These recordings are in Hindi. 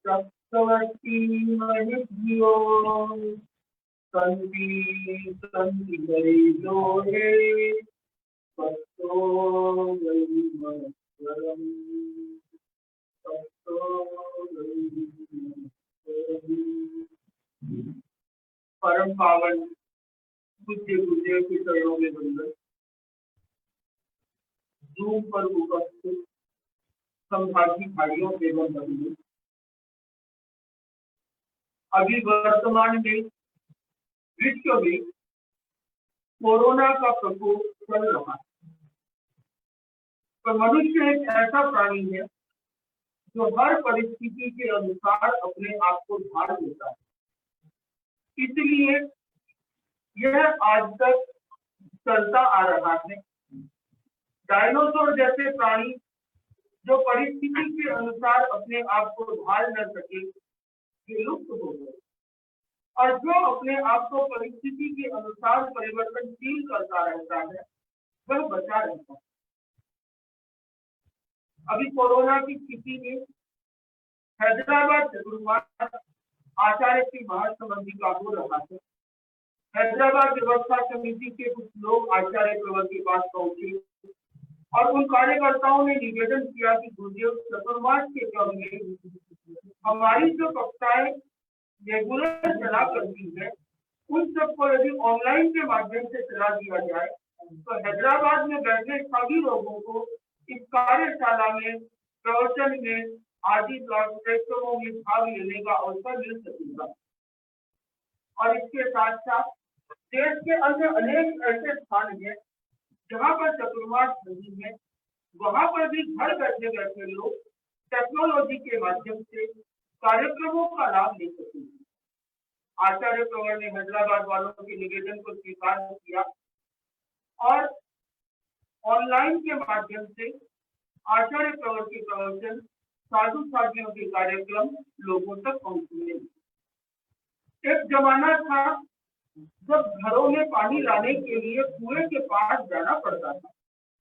चक्रवर्ती मणिभ्यो संति संति लोहे सत्तो वैमनस्वरम् सत्तो वैमनस्वरम्। परम पावन पूज्य गुरुदेव के चरणों में वंदन। जूम पर उपस्थित संभागी भाइयों एवं बहनों, अभी वर्तमान में विश्व में कोरोना का प्रकोप चल रहा है। तो मनुष्य एक ऐसा प्राणी है जो हर परिस्थिति के अनुसार अपने आप को ढाल लेता है। इसलिए यह आज तक चलता आ रहा है। डायनासोर जैसे प्राणी जो परिस्थिति के अनुसार अपने आप को ढाल न सके, ये लुप्त हो गए, और जो अपने आप को परिस्थिति के अनुसार परिवर्तनशील करता रहता है वह बचा रहता है। अभी कोरोना की स्थिति में हैदराबाद चतुर्मास आचार्य की महासमाधि का हो रहा है। हैदराबाद व्यवस्था समिति के कुछ लोग आचार्य प्रवर के पास पहुंचे और उन कार्यकर्ताओं ने निवेदन किया कि गुरुदेव चतुर्मास के क्रम में हमारी जो कक्षाएं रेगुलर चला करती है उन सबको यदि ऑनलाइन के माध्यम से चला दिया जाए तो हैदराबाद में बैठे सभी लोगों को इस कार्यशाला में, प्रवचन में आदि कार्यक्रमों में भाग लेने का अवसर मिल सकेगा। और इसके साथ साथ देश के अन्य अनेक ऐसे स्थान हैं जहाँ पर चतुर्मास नहीं है, वहां पर भी घर बैठे बैठे लोग टेक्नोलॉजी के माध्यम से कार्यक्रमों का लाभ ले सकेंगे। आचार्य प्रवर ने हैदराबाद वालों के निवेदन को स्वीकार किया और ऑनलाइन के माध्यम से आचार्य प्रवर के प्रवचन, साधु साधियों के कार्यक्रम लोगों तक पहुंचने। एक जमाना था जब घरों में पानी लाने के लिए कुएं के पास जाना पड़ता था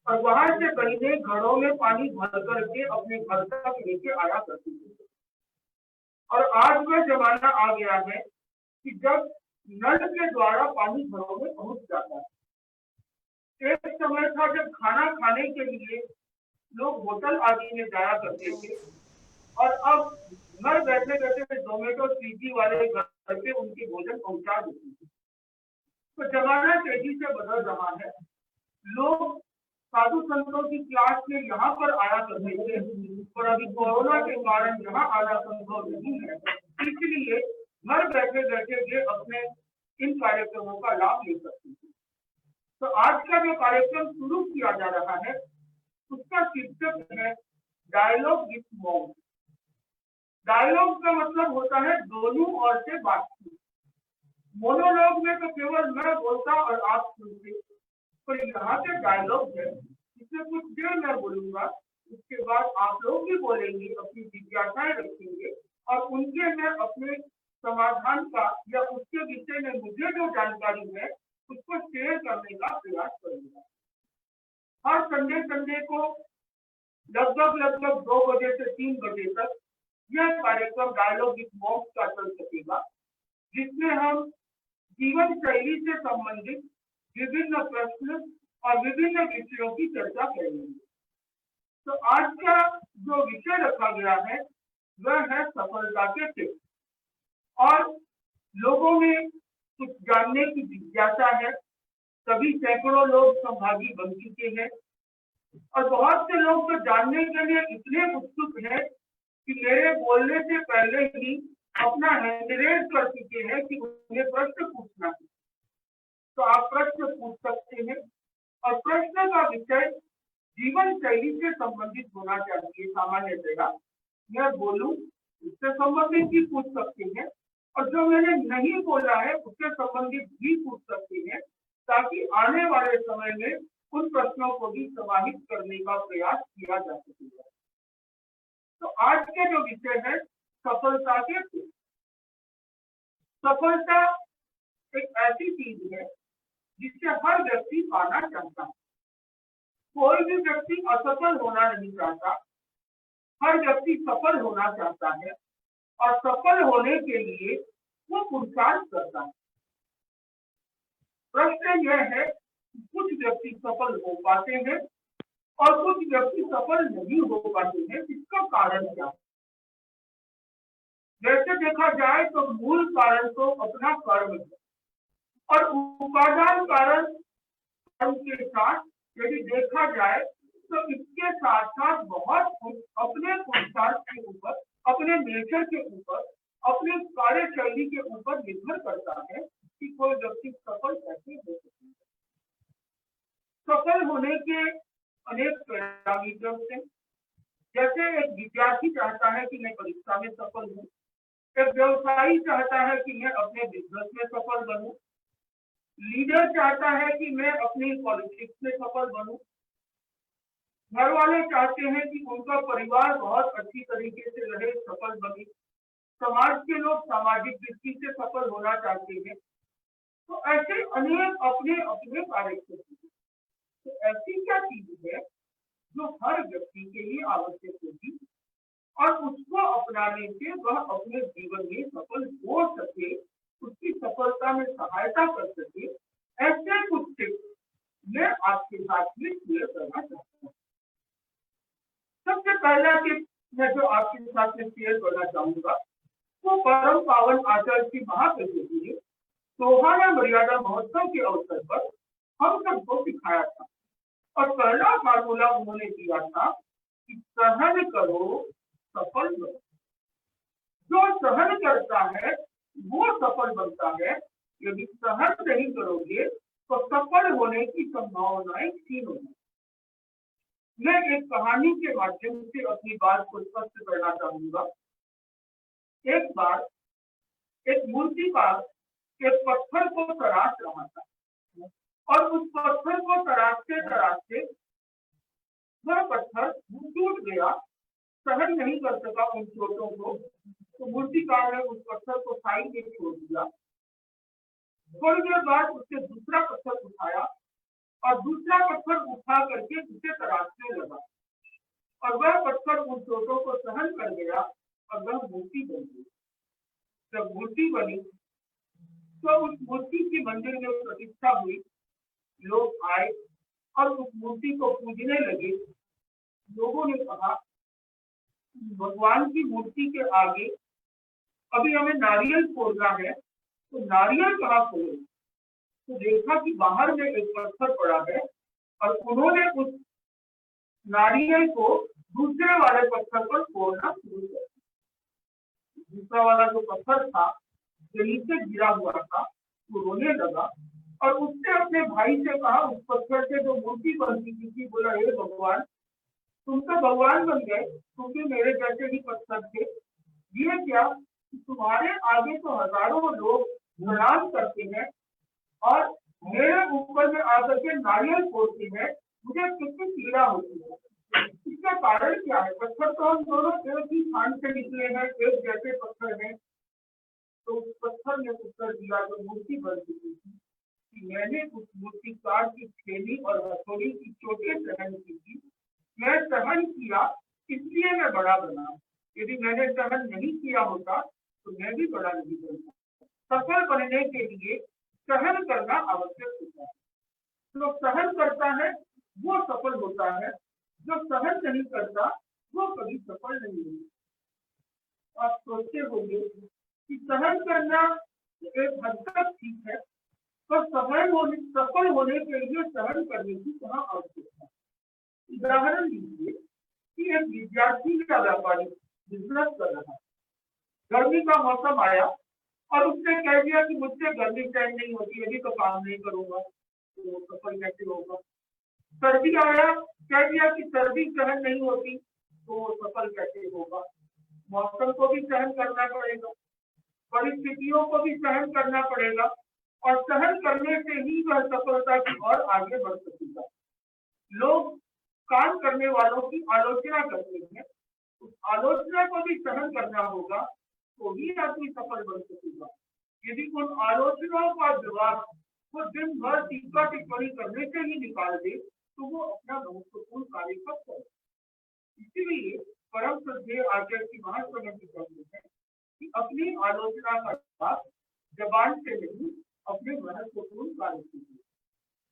और वहां से पहले घरों में पानी भर करके अपने घर तक लेके आया करते थे। और आज वह जमाना आ गया है कि जब नल के द्वारा पानी घरों में पहुंच जाता है। एक समय था जब खाना खाने के लिए लोग होटल आदि में जाया करते थे और अब घर बैठे बैठे जोमेटो स्विगी वाले घर पे उनके भोजन पहुंचा देते थे। तो जमाना तेजी से बदल रहा है। लोग साधु संतों की क्लास में यहाँ पर आया करते थे और अभी कोरोना के कारण यहाँ आना संभव नहीं है, इसलिए घर बैठे बैठे वे अपने इन कार्यक्रमों का लाभ ले सकते हैं। तो आज का जो कार्यक्रम शुरू किया जा रहा है उसका शीर्षक है डायलॉग विथ मॉन्क। डायलॉग का मतलब होता है दोनों ओर से बातचीत। मोनोलॉग में तो केवल मैं बोलता और आप सुनते, पर यहाँ पे डायलॉग है, इसमें कुछ देर मैं बोलूंगा, उसके बाद आप लोग भी बोलेंगे, अपनी जिज्ञासाएं रखेंगे और उनके मैं अपने समाधान का या उसके विषय में मुझे जो जानकारी है उसको शेयर करने का प्रयास करूंगा। हर संडे को लगभग 2 बजे से 3 बजे तक यह कार्यक्रम डायलॉग विथ मॉन्क का चल सकेगा, जिसमें हम जीवन शैली से संबंधित विभिन्न प्रश्न और विभिन्न विषयों की चर्चा करेंगे। तो आज का जो विषय रखा गया है वह है सफलता के टिप्स। और लोगों में कुछ जानने की जिज्ञासा है। सभी सैकड़ों लोग सहभागी बन चुके हैं और बहुत से लोग तो जानने के लिए इतने उत्सुक हैं कि मेरे बोलने से पहले ही अपना हैंड रेज कर चुके हैं कि उन्हें प्रश्न पूछना है। तो आप प्रश्न पूछ सकते हैं और प्रश्न का विषय जीवन शैली से संबंधित होना चाहिए। सामान्यतया मैं बोलूं, उससे संबंधित भी पूछ सकते हैं, और जो मैंने नहीं बोला है उससे संबंधित भी पूछ सकते हैं, ताकि आने वाले समय में उन प्रश्नों को भी समाहित करने का प्रयास किया जा सकेगा। तो आज के जो विषय है सफलता के गुण। सफलता एक ऐसी चीज है जिसे हर व्यक्ति पाना चाहता है। कोई भी व्यक्ति असफल होना नहीं चाहता, हर व्यक्ति सफल होना चाहता है, और सफल होने के लिए वो पुरुषार्थ करता है। प्रश्न यह है कि कुछ व्यक्ति सफल हो पाते हैं और कुछ व्यक्ति सफल नहीं हो पाते हैं, इसका कारण क्या है? वैसे देखा जाए तो मूल कारण तो अपना कर्म है, और उपादान कारण कर्म के साथ यदि देखा जाए तो इसके साथ साथ बहुत अपने पुरुषार्थ के ऊपर, अपने नेचर के ऊपर, अपनी कार्यशैली के ऊपर निर्भर करता है कि कोई व्यक्ति सफल कैसे हो सकता है। सफल होने के अनेक पैरामीटर्स हैं। जैसे एक विद्यार्थी चाहता है कि मैं परीक्षा में सफल हूँ, एक व्यवसायी चाहता है कि मैं अपने बिजनेस में सफल बनूं, लीडर चाहता है कि मैं अपनी पॉलिटिक्स में सफल बनूं, घर वाले चाहते हैं कि उनका परिवार बहुत अच्छी तरीके से रहे, सफल बने, समाज के लोग सामाजिक दृष्टि से सफल होना चाहते हैं। तो ऐसे अनेक अपने अपने कार्यक्रम हैं। तो ऐसी क्या चीज है जो हर व्यक्ति के लिए आवश्यक होगी और उसको अपनाने से वह अपने जीवन में सफल हो सके, उसकी सफलता में सहायता कर सके, ऐसे कुछ टिप्स मैं आपके साथ में शेयर करना चाहता हूँ। सबसे पहला टिप मैं जो आपके साथ में शेयर करना चाहूंगा वो परम पावन आचार्य श्री महाप्रभु जी ने सोहाना मर्यादा महोत्सव के अवसर पर हम सबको सिखाया था, और पहला फार्मूला उन्होंने दिया था कि सहन करो सफल बनो। जो सहन करता है वो सफल बनता है, यदि सहन नहीं करोगे तो सफल होने की संभावनाएं क्षीण होगी। मैं एक कहानी के माध्यम से अपनी बात को स्पष्ट करना चाहूंगा। एक बार एक मूर्तिकार एक पत्थर को तराश रहा था, और उस पत्थर को तराशते तराशते वह पत्थर टूट गया, सहन नहीं कर सका उन चोटों को। तो मूर्तिकार ने उस पत्थर को साइड में छोड़ दिया। थोड़ी देर बाद उसने दूसरा पत्थर उठाया और दूसरा पत्थर उठा करके उसे तराशने लगा, और वह पत्थर उन चोटों को सहन कर गया और वह मूर्ति बन गई। जब मूर्ति बनी तो उस मूर्ति की मंदिर में प्रतिष्ठा हुई, लोग आए और उस मूर्ति को पूजने लगे। लोगों ने कहा भगवान की मूर्ति के आगे अभी हमें नारियल फोड़ना है, तो नारियल कहाँ फोड़े? तो देखा कि बाहर में एक पत्थर पड़ा है, और उन्होंने उस नारियल को दूसरे वाले पत्थर पर फोड़ना शुरू कर दिया। दूसरा वाला जो पत्थर था जो नीचे गिरा हुआ था वो रोने लगा, और उसने अपने भाई से कहा, उस पत्थर से जो मूर्ति बनती थी, बोला हे भगवान, तुम तो भगवान बन गए, तुम भी मेरे जैसे ही पत्थर थे। ये क्या तुम्हारे आगे तो हजारों लोग प्रणाम करते हैं और मेरे ऊपर में आकर के नारियल फोड़ते हैं, मुझे कितनी पीड़ा होती है। इसका कारण क्या है? पत्थर तो हम दोनों एक ही स्थान से निकले हैं, एक जैसे पत्थर हैं। तो उस पत्थर ने उत्तर दिया जो मूर्ति बन चुकी थी कि मैंने उस मूर्तिकार की छेनी और हथौड़ी की चोटें सहन की थी। मैं सहन किया इसलिए मैं बड़ा बना, यदि मैंने सहन नहीं किया होता तो मैं भी बड़ा नहीं बनता। सफल बनने के लिए सहन करना आवश्यक होता है। जो सहन करता है वो सफल होता है, जो सहन नहीं करता वो कभी सफल नहीं होता। आप सोचते होंगे कि सहन करना एक हद तक ठीक है, पर सफल होने के लिए सहन करने की कहाँ आवश्यकता है? उदाहरण लीजिए कि एक विद्यार्थी या व्यापारी बिजनेस कर रहा है, गर्मी का मौसम आया और उसने कह दिया कि मुझसे गर्मी सहन नहीं होती, यदि तो काम नहीं करूंगा तो सफल कैसे होगा। सर्दी आया, कह दिया कि सर्दी सहन नहीं होती तो सफल कैसे होगा। मौसम को भी सहन करना पड़ेगा, परिस्थितियों को भी सहन करना पड़ेगा, और सहन करने से ही वह सफलता की ओर आगे बढ़ सकेगा। लोग काम करने वालों की आलोचना करते हैं, उस आलोचना को भी सहन करना होगा, तो ही आदमी सफल बन सकेगा। यदि उन आलोचनाओं का जवाब वो दिन भर टीका टिप्पणी करने से ही निकाल दे, तो वो अपना महत्वपूर्ण कार्य कब करे। इसीलिए परम श्रद्धेय आचार्य की महासभा की कहते हैं कि अपनी आलोचना का जवाब जबान से नहीं, अपने महत्वपूर्ण कार्य से।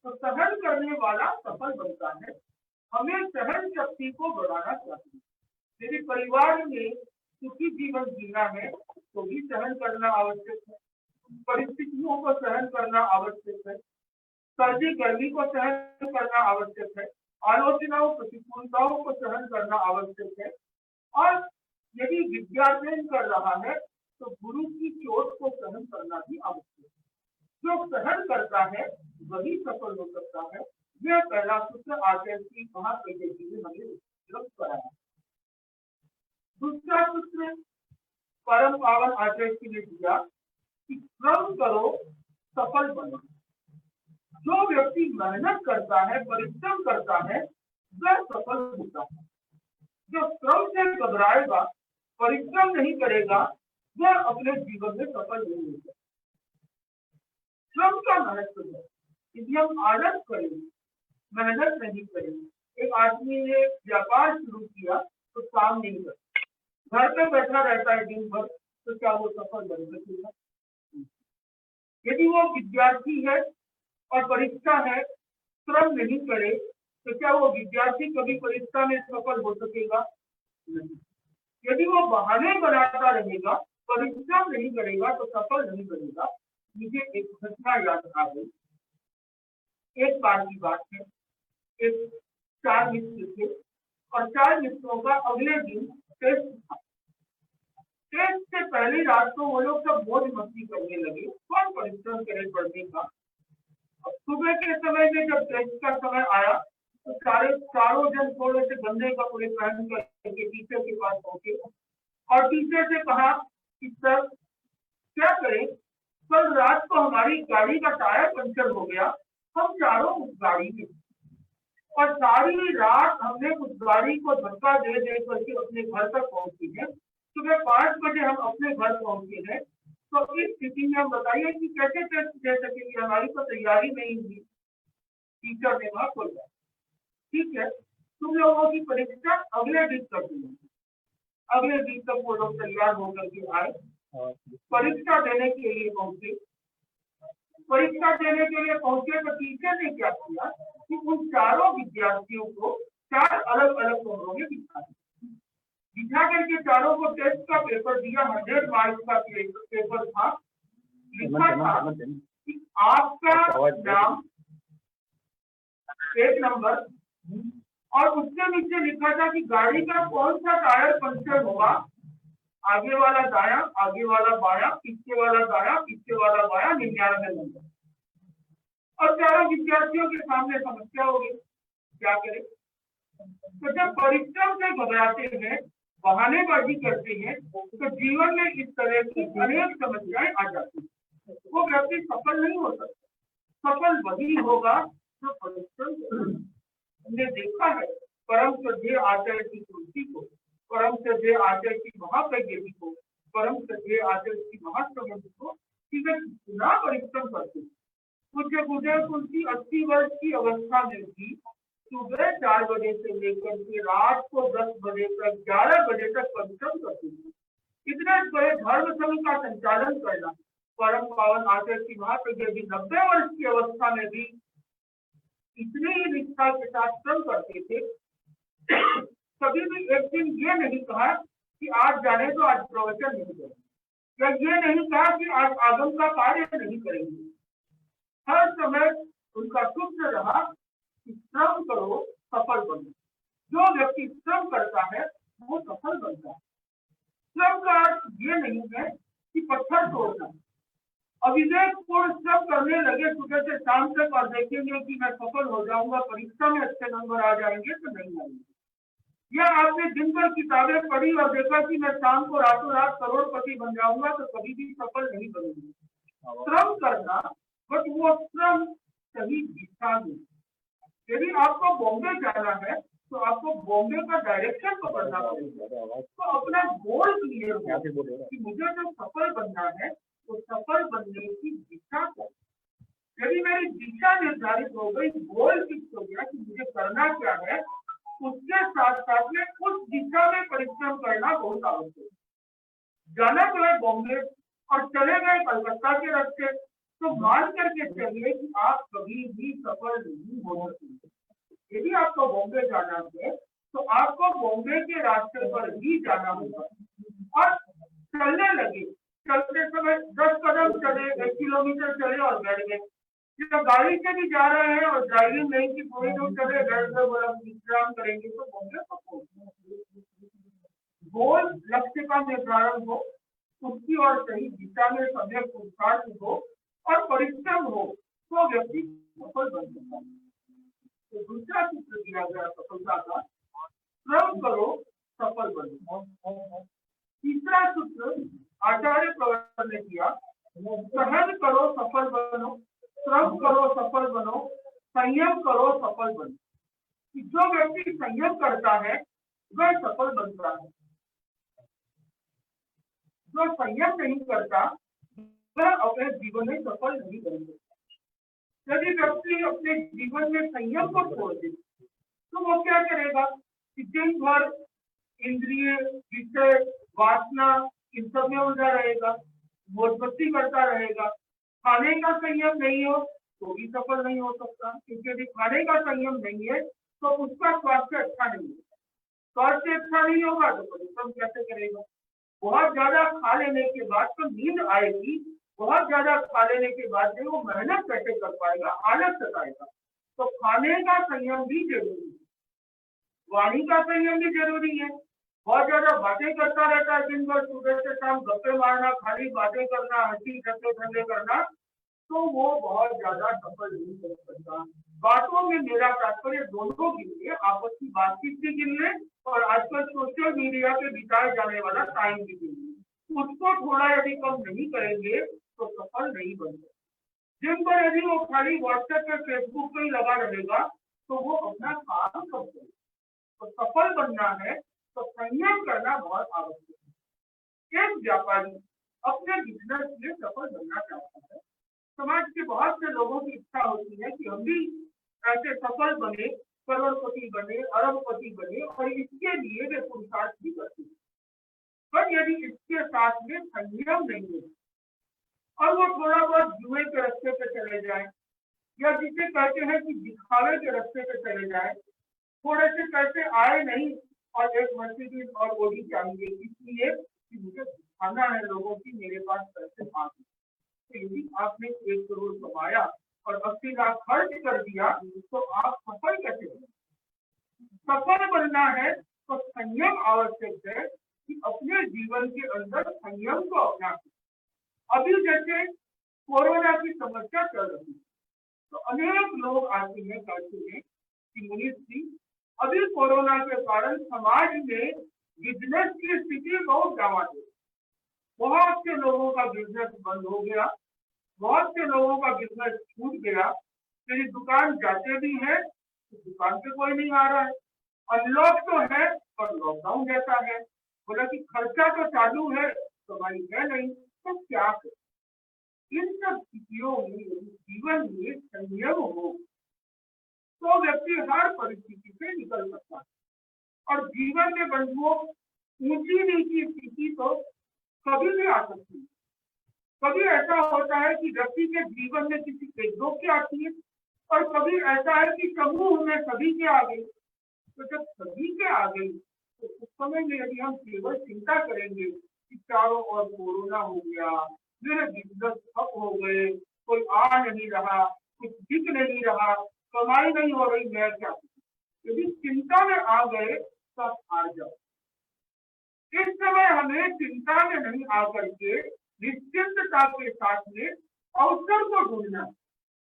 तो सहन करने वाला सफल बनता है। हमें सहन शक्ति को बढ़ाना चाहिए। यदि परिवार में सुखी जीवन जीना है तो भी सहन करना आवश्यक है, परिस्थितियों को सहन करना आवश्यक है, सर्दी गर्मी को सहन करना आवश्यक है, आलोचनाओं प्रतिकूलताओं को सहन करना आवश्यक है। और यदि विद्यार्थी कर रहा है तो गुरु की चोट को सहन करना भी आवश्यक है। जो सहन करता है वही सफल हो सकता है। यह पहला सूत्र आचार्य की महाप्रज्ञा जी ने हमें उपलब्ध कराया। दूसरा सूत्र परम पावन आचार्य जी ने दिया कि श्रम करो सफल बनो। जो व्यक्ति मेहनत करता है, परिश्रम करता है, वह सफल होता है। जो श्रम से घबराएगा, परिश्रम नहीं करेगा, वह अपने जीवन में सफल नहीं होगा। श्रम का महत्व है। यदि हम आलस करें, मेहनत नहीं करें, एक आदमी ने व्यापार शुरू किया तो काम नहीं करता, घर पे बैठा रहता है दिन भर, तो क्या वो सफल बन सकेगा? यदि वो विद्यार्थी है और परीक्षा है, श्रम नहीं करे, तो क्या वो विद्यार्थी कभी परीक्षा में सफल हो सकेगा? नहीं। यदि वो बहाने बनाता रहेगा, परिश्रम नहीं करेगा, तो सफल नहीं बनेगा। मुझे एक घटना याद आ गई। एक बार की बात है, एक 4 मित्र थे और 4 मित्रों का अगले दिन टेस्ट था। टेस्ट से पहली रात को वो लोग सब मौज मस्ती करने लगे, कौन परिश्रम करे पढ़ने का। सुबह के समय में जब टेस्ट का समय आया तो चारों जन थोड़े से गंदे कपड़े पहन करके टीचर के पास पहुंचे और टीचर से कहा कि सर क्या करें, कल रात को हमारी गाड़ी का टायर पंचर हो गया, हम चारों उस गाड़ी में और सारी रात हमने उस गाड़ी को धक्का दे दे करके अपने घर तक पहुंची है। सुबह 5 बजे हम अपने घर पहुंचे हैं। तो इस स्थिति में हम बताइए कि कैसे टेस्ट दे सकेंगे, हमारी तो तैयारी नहीं हुई। टीचर ने कहा कोई बात, ठीक है, तुम लोगों की परीक्षा अगले दिन कर दी। अगले दिन तक वो लोग तैयार होकर के आए, परीक्षा देने के लिए पहुंचे। परीक्षा देने के लिए पहुंचे तो टीचर ने क्या किया कि उन चारों विद्यार्थियों को 4 अलग अलग कमरों में बिठा करके चारों को टेस्ट का पेपर दिया। 100 मार्क्स का पेपर था। लिखा था कि आपका नाम, एक नंबर, और उसके नीचे लिखा था कि गाड़ी का कौन सा टायर पंचर होगा, आगे वाला दाया, आगे वाला बाया, पीछे वाला दाया, पीछे वाला बाया, 99 नंबर। और चारों विद्यार्थियों के सामने समस्या होगी, क्या करें। तो जब परिश्रम से घबराते हैं, बहानेबाजी करते हैं, तो जीवन में इस तरह की अनेक समस्याएं आ जाती हैं। वो व्यक्ति सफल नहीं हो सकता। सफल वही होगा जो परिश्रम। हमने देखा है परम श्रद्धेय आचार्य की तुलसी को, परम श्रद्धेय आचार्य की महाप्रज्ञा जी को, परम श्रद्धेय आचार्य की महासमझ को कि वे कितना परिश्रम करते। पूज्य गुरुदेव तुलसी 80 वर्ष की अवस्था में भी सुबह 4 बजे से लेकर के रात को 10 बजे तक, 11 बजे तक परिश्रम करते थे। इतने बड़े धर्म संघ का संचालन करना, परम पावन आचार्य की महाप्रज्ञा जी 90 वर्ष की अवस्था में भी इतनी ही निष्ठा के साथ श्रम करते थे। कभी भी एक दिन ये नहीं कहा कि आज जाने तो आज प्रवचन नहीं करेंगे, या ये नहीं कहा कि आज आगम का कार्य नहीं करेंगे। हर समय उनका सूत्र रहा कि श्रम करो सफल बनो। जो व्यक्ति श्रम करता है वो सफल बनता है। श्रम का अर्थ ये नहीं है कि पत्थर तोड़ना। अविवेकपूर्ण श्रम करने लगे सुबह से शाम तक और देखेंगे कि मैं सफल हो जाऊंगा, परीक्षा में अच्छे नंबर आ जाएंगे, तो नहीं आएंगे। या आपने दिन भर किताबें पढ़ी और देखा कि मैं शाम को रातों रात करोड़पति बन जाऊंगा, तो कभी भी सफल नहीं बनूंगी। श्रम करना, बट वो श्रम सही दिशा में। यदि आपको बॉम्बे जाना है तो आपको बॉम्बे का डायरेक्शन पकड़ना पड़ेगा। तो अपना गोल क्लियर हो कि मुझे जो सफल बनना है तो सफल बनने की दिशा क्या। यदि मेरी दिशा निर्धारित हो गई, गोल फिक्स हो गया कि मुझे करना क्या है, उसके साथ साथ में उस दिशा में परिश्रम करना बहुत आवश्यक है। जाना तो है बॉम्बे और चले गए कलकत्ता के रास्ते, तो मान करके चलिए कि आप कभी भी सफल नहीं हो सकते। यदि आपको बॉम्बे जाना है तो आपको बॉम्बे के रास्ते पर ही जाना होगा और चलने लगे। चलते समय 10 कदम चले, 1 किलोमीटर चले और बैठ गए। जब गाड़ी से भी जा रहे हैं और ड्राइविंग नहीं की, थोड़ी दूर चले, विश्राम करेंगे तो बॉम्बे तक पहुंचेंगे। गोल लक्ष्य का निर्धारण हो, उसकी और सही दिशा में समय पुरुषार्थ हो और परिश्रम हो, तो व्यक्ति सफल बन सकता है। तो दूसरा सूत्र दिया गया सफलता का, श्रम करो सफल बनो। तीसरा सूत्र आचार्य प्रवर ने दिया, सहन करो सफल बनो, श्रम करो सफल बनो, संयम करो सफल बनो। जो व्यक्ति संयम करता है वह सफल बनता है, जो संयम नहीं करता वह अपने जीवन में सफल नहीं बन सकता। यदि व्यक्ति अपने जीवन में संयम को छोड़ दे तो वो क्या करेगा कि दिन भर इंद्रिय, विषय, वासना इन सब में उलझा रहेगा, मोजमस्ती करता रहेगा। खाने का संयम नहीं हो तो भी सफल नहीं हो सकता, क्योंकि यदि खाने का संयम नहीं है तो उसका स्वास्थ्य अच्छा नहीं होगा। स्वास्थ्य अच्छा नहीं होगा तो परिश्रम कैसे करेगा। बहुत ज्यादा खा लेने के बाद तो नींद आएगी, बहुत ज्यादा खा लेने के बाद भी वो मेहनत कैसे कर पाएगा, आलस सताएगा। तो खाने का संयम भी जरूरी है, वाणी का संयम भी जरूरी है। बहुत ज्यादा बातें करता रहता है दिन भर, सुबह से शाम गप्पे मारना, खाली बातें करना, हंसी ठट्टे ठंडे करना, तो वो बहुत ज्यादा सफल नहीं कर सकता। बातों में मेरा तात्पर्य दोनों के लिए, आपस की बातचीत के लिए और आजकल सोशल मीडिया पे बिताए जाने वाला टाइम के लिए, उसको थोड़ा यदि कम नहीं करेंगे तो सफल नहीं बन सकते। दिन भर यदि वो खाली व्हाट्सएप पे, फेसबुक पे ही लगा रहेगा तो वो अपना काम कब करेगा। तो सफल बनना है तो संयम करना बहुत आवश्यक है। एक व्यापारी अपने बिजनेस में सफल बनना चाहता है। समाज के बहुत से लोगों की इच्छा होती है कि हम भी ऐसे सफल बने, करोड़पति बने, अरबपति बने, और इसके लिए वे पुरुषार्थ भी करते हैं। पर यदि इसके साथ में संयम नहीं है और वो थोड़ा बहुत जुए के रास्ते पे चले जाए, या जिसे कहते हैं कि दिखावे के रास्ते पे चले जाए, थोड़े से पैसे आए नहीं और एक मर्सिडीज और ऑडी चाहिए इसलिए कि मुझे दिखाना है लोगों की मेरे पास पैसे आ गए। तो यदि आपने 1 करोड़ कमाया और 80 लाख खर्च कर दिया तो आप सफल कैसे बने। सफल बनना है तो संयम आवश्यक है कि अपने जीवन के अंदर संयम को अपना। अभी जैसे कोरोना की समस्या चल रही है तो अनेक लोग आते हैं कहते हैं कि मुनीष जी, अभी कोरोना के कारण समाज में बिजनेस की स्थिति बहुत डावाडोल, बहुत से लोगों का बिजनेस बंद हो गया, बहुत से लोगों का बिजनेस छूट गया। मेरी दुकान जाते भी है तो दुकान पे कोई नहीं आ रहा है। अनलॉक तो है पर लॉकडाउन जैसा है। बोला कि खर्चा तो चालू है, कमाई है नहीं, तो क्या करें। इन सब स्थितियों में जीवन में संयम हो तो व्यक्ति हर परिस्थिति से निकल सकता है। और जीवन में बंधुओं, ऊंची नीची स्थिति तो कभी भी आ सकती है। कभी ऐसा होता है कि व्यक्ति के जीवन में किसी एक दो की आती है और कभी ऐसा है कि समूह में सभी के आ गई। तो जब सभी के आ गई तो उस समय में यदि हम केवल चिंता करेंगे कि चारों ओर कोरोना हो गया, मेरे बिजनेस ठप हो गए, कोई आ नहीं रहा, कुछ दिख नहीं रहा, कमाई नहीं हो रही, मैं क्या करूं। यदि चिंता में आ गए तो आप हार जाओ। इस समय हमें चिंता में नहीं आकर के निश्चिंतता के साथ में अवसर को ढूंढना,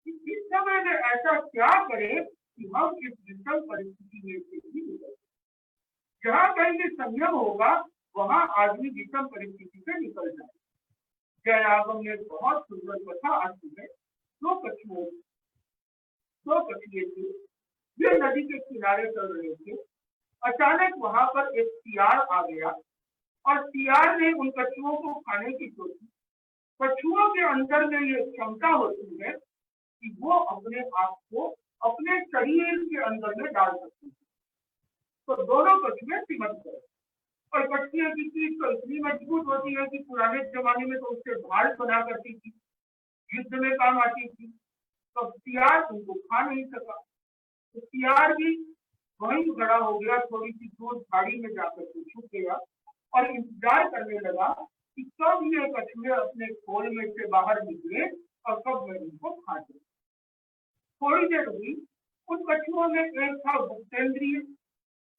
इस समय में ऐसा क्या करें कि हम इस विषम परिस्थिति में से भी निकल। जहां कहीं भी संयम होगा वहां आदमी विषम परिस्थिति से निकल जाए। जयरागम ने बहुत सुंदर कथा आती है। दो कछुए थे, वे नदी के किनारे चल रहे थे। अचानक वहां पर एक सियार आ गया और सियार ने उन कछुओं को खाने की सोची। कछुओं के अंदर में ये क्षमता होती है कि वो अपने आप को अपने शरीर के अंदर में डाल सकते हैं। तो दोनों कछुए सिमट गए और कछुए की चीज तो इतनी मजबूत होती है कि पुराने जमाने में तो उससे भाल बना करती थी, युद्ध में काम आती थी। तो सियार उनको खा नहीं सका। तो सियार भी वहीं खड़ा हो गया, थोड़ी सी दूर झाड़ी में जाकर के छुप गया और इंतजार करने लगा कि कब ये कछुए अपने खोल में से बाहर निकले और कब मैं इनको खा दूं। थोड़ी देर हुई। उन कछुओं में एक था गुप्तेंद्रिय,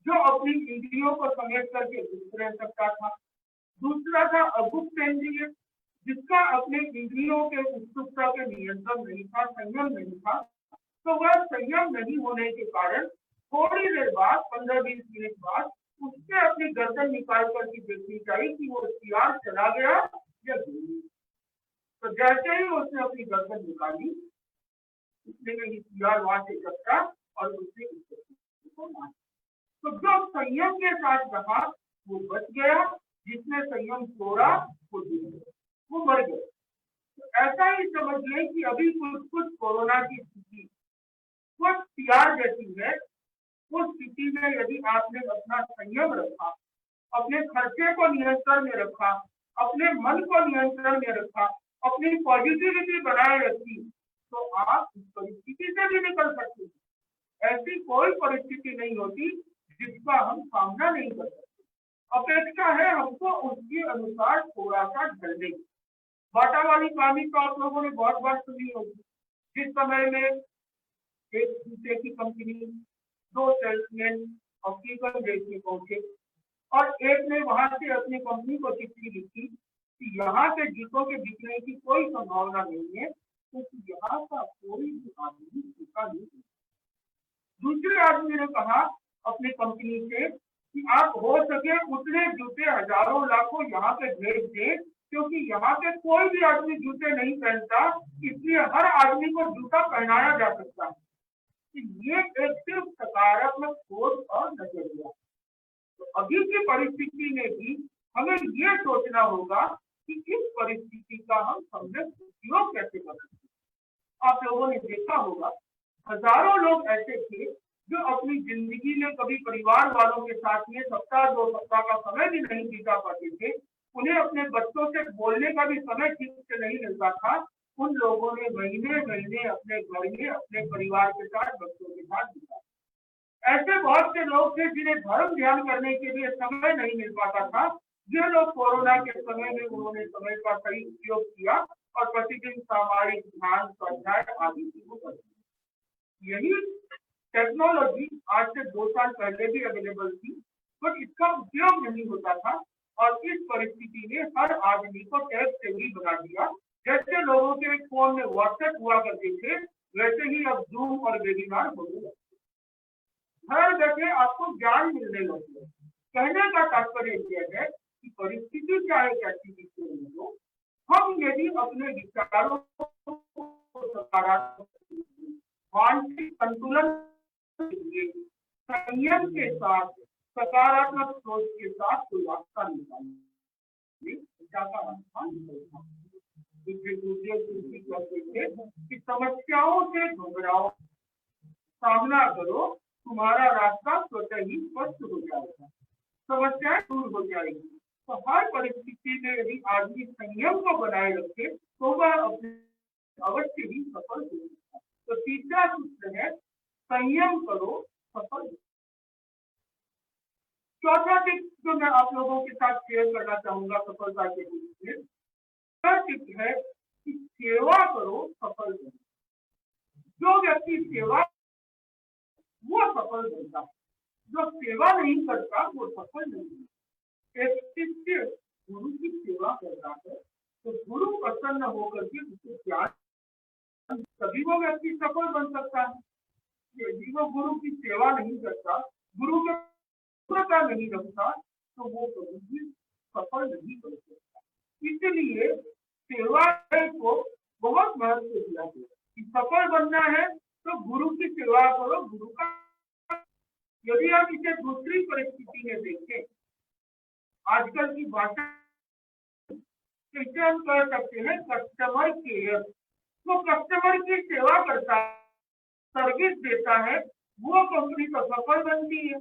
जो अपनी इंद्रियों को समेट करके गुप्त रह सकता था। दूसरा था अगुप्तेंद्रिय, जिसका अपने इंद्रियों के उत्सुकता के नियंत्रण नहीं था, संयम नहीं था। तो वह संयम नहीं होने के कारण थोड़ी देर बाद, 15-20 मिनट बाद, उसने अपनी गर्दन निकाल करके देखनी चाहिए कि वो सियार चला गया या नहीं। तो जैसे ही उसने अपनी गर्दन निकाली, उसने कहीं सियार वहां से कटा और उसने उसको मारा। तो जो संयम के साथ रहा वो बच गया, जिसने संयम तोड़ा वो गिर गया, वो मर गया। तो ऐसा ही समझ लें कि अभी कुछ कोरोना की स्थिति कुछ सियार जैसी है। उस स्थिति में यदि आपने अपना संयम रखा, अपने खर्चे को नियंत्रण में रखा, अपने मन को नियंत्रण में रखा, अपनी पॉजिटिविटी बनाए रखी, तो आप इस परिस्थिति से भी निकल सकते हैं। ऐसी कोई परिस्थिति नहीं होती जिसका हम सामना नहीं कर सकते। अपेक्षा है हमको उसके अनुसार थोड़ा सा ढलने की। बाटा वाली कहानी तो आप लोगों ने बहुत बार सुनी होगी। जिस समय में एक जूते की कंपनी, दो सेल्समैन ऑप्टिकल देखने पहुंचे और एक ने वहां से अपनी कंपनी को चिट्ठी लिखी कि यहाँ के जूतों के बिकने की कोई संभावना नहीं है, क्योंकि यहाँ का कोई भी आदमी जूता नहीं। दूसरे आदमी ने कहा अपनी कंपनी से कि आप हो सके उतने जूते हजारों लाखों यहाँ पे भेज दें, क्योंकि यहाँ पे कोई भी आदमी जूते नहीं पहनता, इसलिए हर आदमी को जूता पहनाया जा सकता है। ये एक सिर्फ सकारात्मक सोच और नजरिया। तो अभी की परिस्थिति में भी हमें ये सोचना होगा कि इस परिस्थिति का हम सम्यक उपयोग कैसे कर सकते हैं। आप लोगों ने देखा होगा हजारों लोग ऐसे थे जो अपनी जिंदगी में कभी परिवार वालों के साथ में सप्ताह 2 सप्ताह का समय भी नहीं बिता पाते थे। उन्हें अपने बच्चों से बोलने का भी समय ठीक से नहीं मिलता था। उन लोगों ने महीने महीने अपने घर में अपने परिवार के साथ, बच्चों के साथ बिताया। ऐसे बहुत से लोग थे जिन्हें धर्म ध्यान करने के लिए समय नहीं मिल पाता था। ये लोग कोरोना के समय में उन्होंने समय का सही उपयोग किया और प्रतिदिन सामाजिक ध्यान, स्वाध्याय आदि शुरू कर दिया। यही टेक्नोलॉजी आज से 2 साल पहले भी अवेलेबल थी, पर इसका उपयोग नहीं होता था और इस परिस्थिति ने हर आदमी को टेक सेवी बना दिया। जैसे लोगों के फोन में व्हाट्सएप हुआ करते थे, वैसे ही अब जूम और वेबिनार होने लगे। हर जगह आपको ज्ञान मिलने लगे। कहने का तात्पर्य यह है कि परिस्थिति चाहे कैसी भी क्यों हो, हम यदि अपने विचारों को सकारात्मक, मानसिक संतुलन, संयम के साथ, सकारात्मक सोच के साथ कोई रास्ता निकालें, कि समस्याओं से घबराओ, सामना करो, तुम्हारा रास्ता स्वतः ही स्पष्ट हो जाएगा, समस्याएं दूर हो जाएगी। तो हर परिस्थिति में यदि आदमी संयम को बनाए रखे तो वह अवश्य ही सफल होगा। तो तीसरा सूत्र है संयम करो, सफल। चौथा टिप जो मैं आप लोगों के साथ शेयर करना चाहूंगा सफलता के लिए, वह टिप है कि सेवा करो, सफल बनो। जो व्यक्ति सेवा वो सफल बनता है, जो सेवा नहीं करता वो सफल नहीं। एक शिष्य गुरु की सेवा करता है तो गुरु प्रसन्न होकर के उसे ज्ञान, तभी वो व्यक्ति सफल बन सकता है। यदि वो गुरु की सेवा नहीं करता, गुरु के का नहीं रखता तो वो कभी भी सफल नहीं कर सकता। इसलिए सेवा को बहुत महत्व दिया गया कि सफल बनना है तो गुरु की सेवा करो, गुरु का। यदि आप इसे दूसरी परिस्थिति में देखें, आजकल की भाषा इसे हम कह सकते हैं कस्टमर केयर। वो कस्टमर की सेवा करता है, सर्विस देता है, वो कंपनी तो सफल बनती है।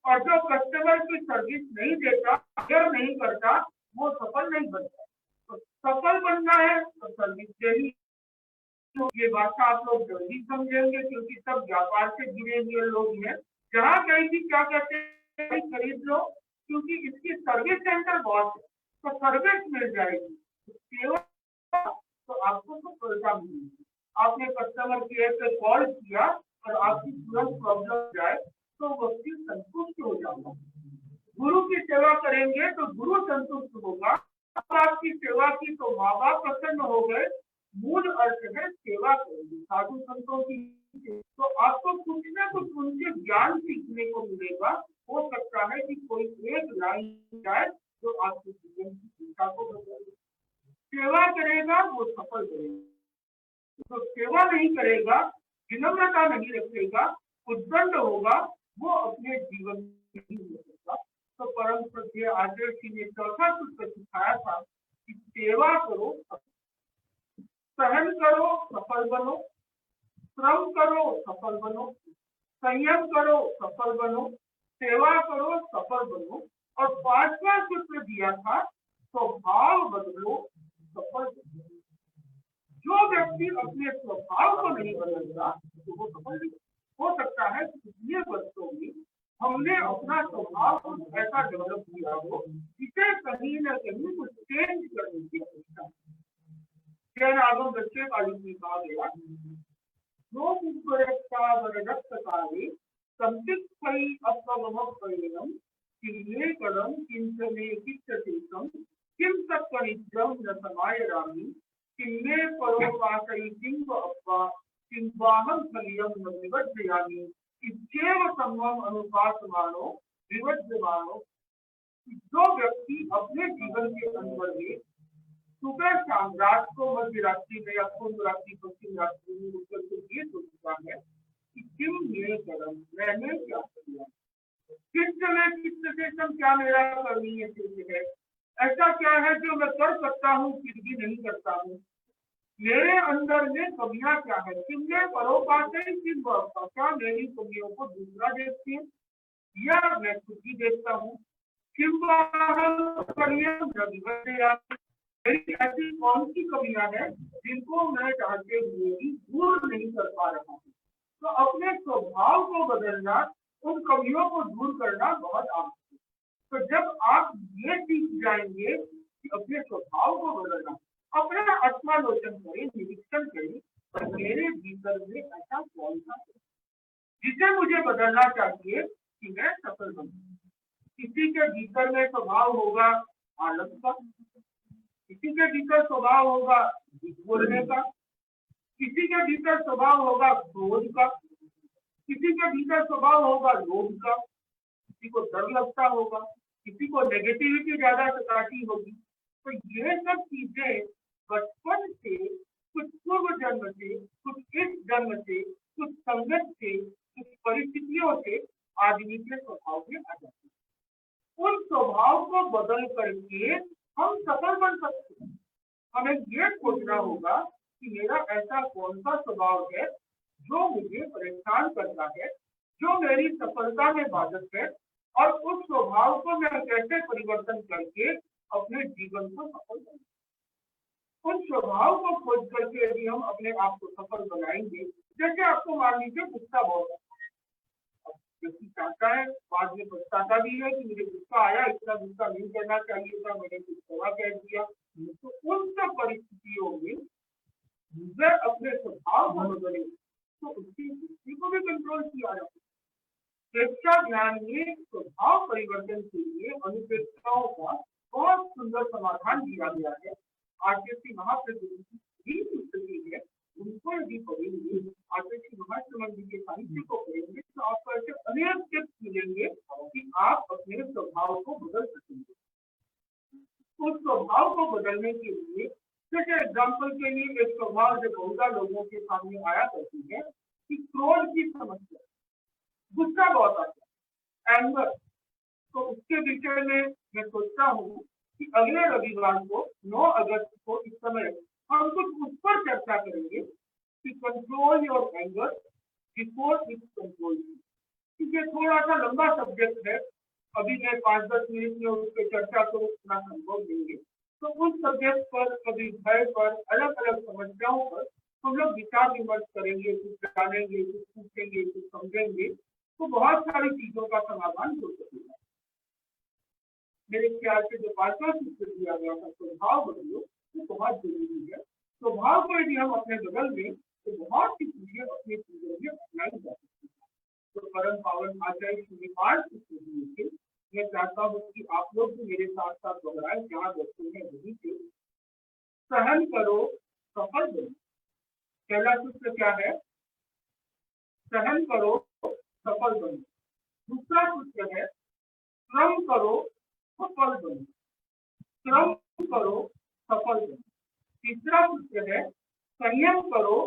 और जो कस्टमर की सर्विस नहीं देता, केयर नहीं करता, वो सफल नहीं बनता। तो सफल बनना है तो सर्विस देनी। तो ये भाषा आप लोग जल्दी समझेंगे क्योंकि सब व्यापार से जुड़े हुए लोग हैं। जहाँ कहीं भी क्या कहते हैं खरीद लो, क्योंकि इसकी सर्विस सेंटर बहुत है, तो सर्विस मिल जाएगी, सेवा तो आपको सफलता मिलेगी। आपने कस्टमर केयर पे कॉल किया और आपकी तुरंत प्रॉब्लम जाए तो व्यक्ति संतुष्ट हो जाता है। गुरु की सेवा करेंगे तो गुरु संतुष्ट होगा। आपकी सेवा की तो माँ बाप प्रसन्न हो गए। मूल अर्थ है सेवा करेंगे साधु संतों की, तो आपको कुछ ना कुछ उनसे ज्ञान सीखने को मिलेगा। हो सकता है कि कोई एक लाइन जाए जो आपके जीवन की चिंता को बदले। सेवा करेगा वो सफल करेगा, तो सेवा नहीं करेगा, विनम्रता नहीं रखेगा, उद्दंड होगा, वो अपने जीवन में नहीं हो सकता। तो परम श्रद्धेय आचार्य जी ने चौथा सूत्र सिखाया था कि सेवा करो, सहन करो, सफल बनो, श्रम करो, सफल बनो, संयम करो, सफल बनो, सेवा करो, सफल बनो। और पांचवा सूत्र दिया था स्वभाव बदलो, सफल बनो। जो व्यक्ति अपने स्वभाव को नहीं बदलता तो वो सफल नहीं हो सकता है। पिछले वर्षों में हमने अपना स्वभाव ऐसा डेवलप किया हो जिसे कहीं न कहीं कुछ चेंज करने की आवश्यकता है। आगम बच्चे काली में कहा गया, जो काले संतिक्तै अपगमपरिणम किन्ने कदम किंचने किच्चतीकम किम तत्परिद्रम न समायरामि किन्ने परोपासै किंव अप्पा किंवाहं फलियं न विवज्जयामि इत्येव सम्मम अनुपासमानो विवज्जमानो। जो व्यक्ति अपने जीवन के अंदर में सुबह शाम, रात को मध्य रात्रि में या पूर्व रात्रि पश्चिम रात्रि में उत्तर को ये सोचता है कि किम मेरे कर्म, मैंने क्या किया, किस समय किस सिचुएशन क्या मेरा करणीय चिन्ह है, ऐसा क्या है जो मैं कर सकता हूँ फिर भी नहीं करता हूँ, मेरे अंदर में कमियां क्या है, किमने परोपास है, किस क्या मेरी कमियों को दूसरा देखते हैं या मैं खुद ही देखता हूँ। मेरी ऐसी कौन सी कमियां हैं जिनको मैं चाहते हुए भी दूर नहीं कर पा रहा हूँ। तो अपने स्वभाव को बदलना, उन कमियों को दूर करना बहुत आवश्यक है। तो जब आप ये सीख जाएंगे कि अपने स्वभाव को बदलना, अपना आत्मालोचन करें, निरीक्षण करें, तो मेरे भीतर में ऐसा कौन सा है जिसे मुझे बदलना चाहिए कि मैं सफल बनूं। किसी के भीतर में स्वभाव होगा आलस का, किसी के भीतर स्वभाव होगा बोलने का, किसी के भीतर स्वभाव होगा क्रोध का, किसी के भीतर स्वभाव होगा लोभ का, किसी को डर लगता होगा, किसी को नेगेटिविटी ज्यादा सताती होगी। तो ये सब चीजें बचपन से, कुछ पूर्व जन्म से, कुछ इस जन्म से, कुछ संगत से, कुछ परिस्थितियों से आदमी के स्वभाव में आ जाती है। उन स्वभाव को बदल करके हम सफल बन सकते हैं। हमें ये खोजना होगा कि मेरा ऐसा कौन सा स्वभाव है जो मुझे परेशान करता है, जो मेरी सफलता में बाधक है, और उस स्वभाव को मैं कैसे परिवर्तन करके अपने जीवन को सफल बनाऊं। उन स्वभाव को खोज करके यदि हम अपने आप को सफल बनाएंगे, जैसे आपको मान लीजिए गुस्सा बहुत व्यक्ति चाहता है, बाद में पछताता भी है कि मुझे गुस्सा आया, इतना गुस्सा नहीं करना चाहिए था, मैंने कुछ सेवा कह दिया। तो उन सब परिस्थितियों में मुझे अपने स्वभाव को बदले तो उसकी दृष्टि को भी कंट्रोल किया जा सकता है। प्रेक्षा ध्यान में स्वभाव परिवर्तन के लिए अनुप्रेक्षाओं का बहुत सुंदर समाधान दिया गया है। आचार्य महाप्रभु की पुस्तकें है, उनको यदि पढ़ेंगे, आचार्य महाश्रमण जी के साहित्य को पढ़ेंगे तो आपको ऐसे अनेक टिप्स मिलेंगे कि आप अपने स्वभाव को बदल सकेंगे। उस स्वभाव को बदलने के लिए, जैसे एग्जाम्पल के लिए एक स्वभाव जो बहुत लोगों के सामने आया करती है कि क्रोध की समस्या, गुस्सा बहुत आता है, एंगर। तो उसके विषय में मैं सोचता हूँ कि अगले रविवार को 9 अगस्त को इस समय हम कुछ उस पर चर्चा करेंगे कि control your anger before it's control. ये थोड़ा सा लंबा सब्जेक्ट है, अभी मैं 5-10 मिनट में उस पर चर्चा को उतना संभव नहीं है। तो उस सब्जेक्ट पर, कभी भय पर, अलग अलग समस्याओं पर हम लोग विचार विमर्श करेंगे, कुछ जानेंगे, कुछ पूछेंगे, कुछ समझेंगे, तो बहुत सारी चीजों का समाधान हो सकेगा। मेरे ख्याल से जो 5वां सूत्र दिया गया था, स्वभाव बदलो, वो बहुत जरूरी है। स्वभाव को यदि हम अपने बदल दें तो बहुत सी चीजें अपने जीवन में अपनाई जा सकती है। तो परम पावन आचार्य श्री 5 सूत्र से मैं चाहता हूँ कि आप लोग भी मेरे साथ साथ दोहराएं, जहाँ बैठे हैं वहीं से। सहन करो सफल बनो। पहला सूत्र क्या है? सहन करो सफल बनो। दूसरा सूत्र है श्रम करो सफल बनो। श्रम करो सफल बनो। तीसरा सूत्र है संयम करो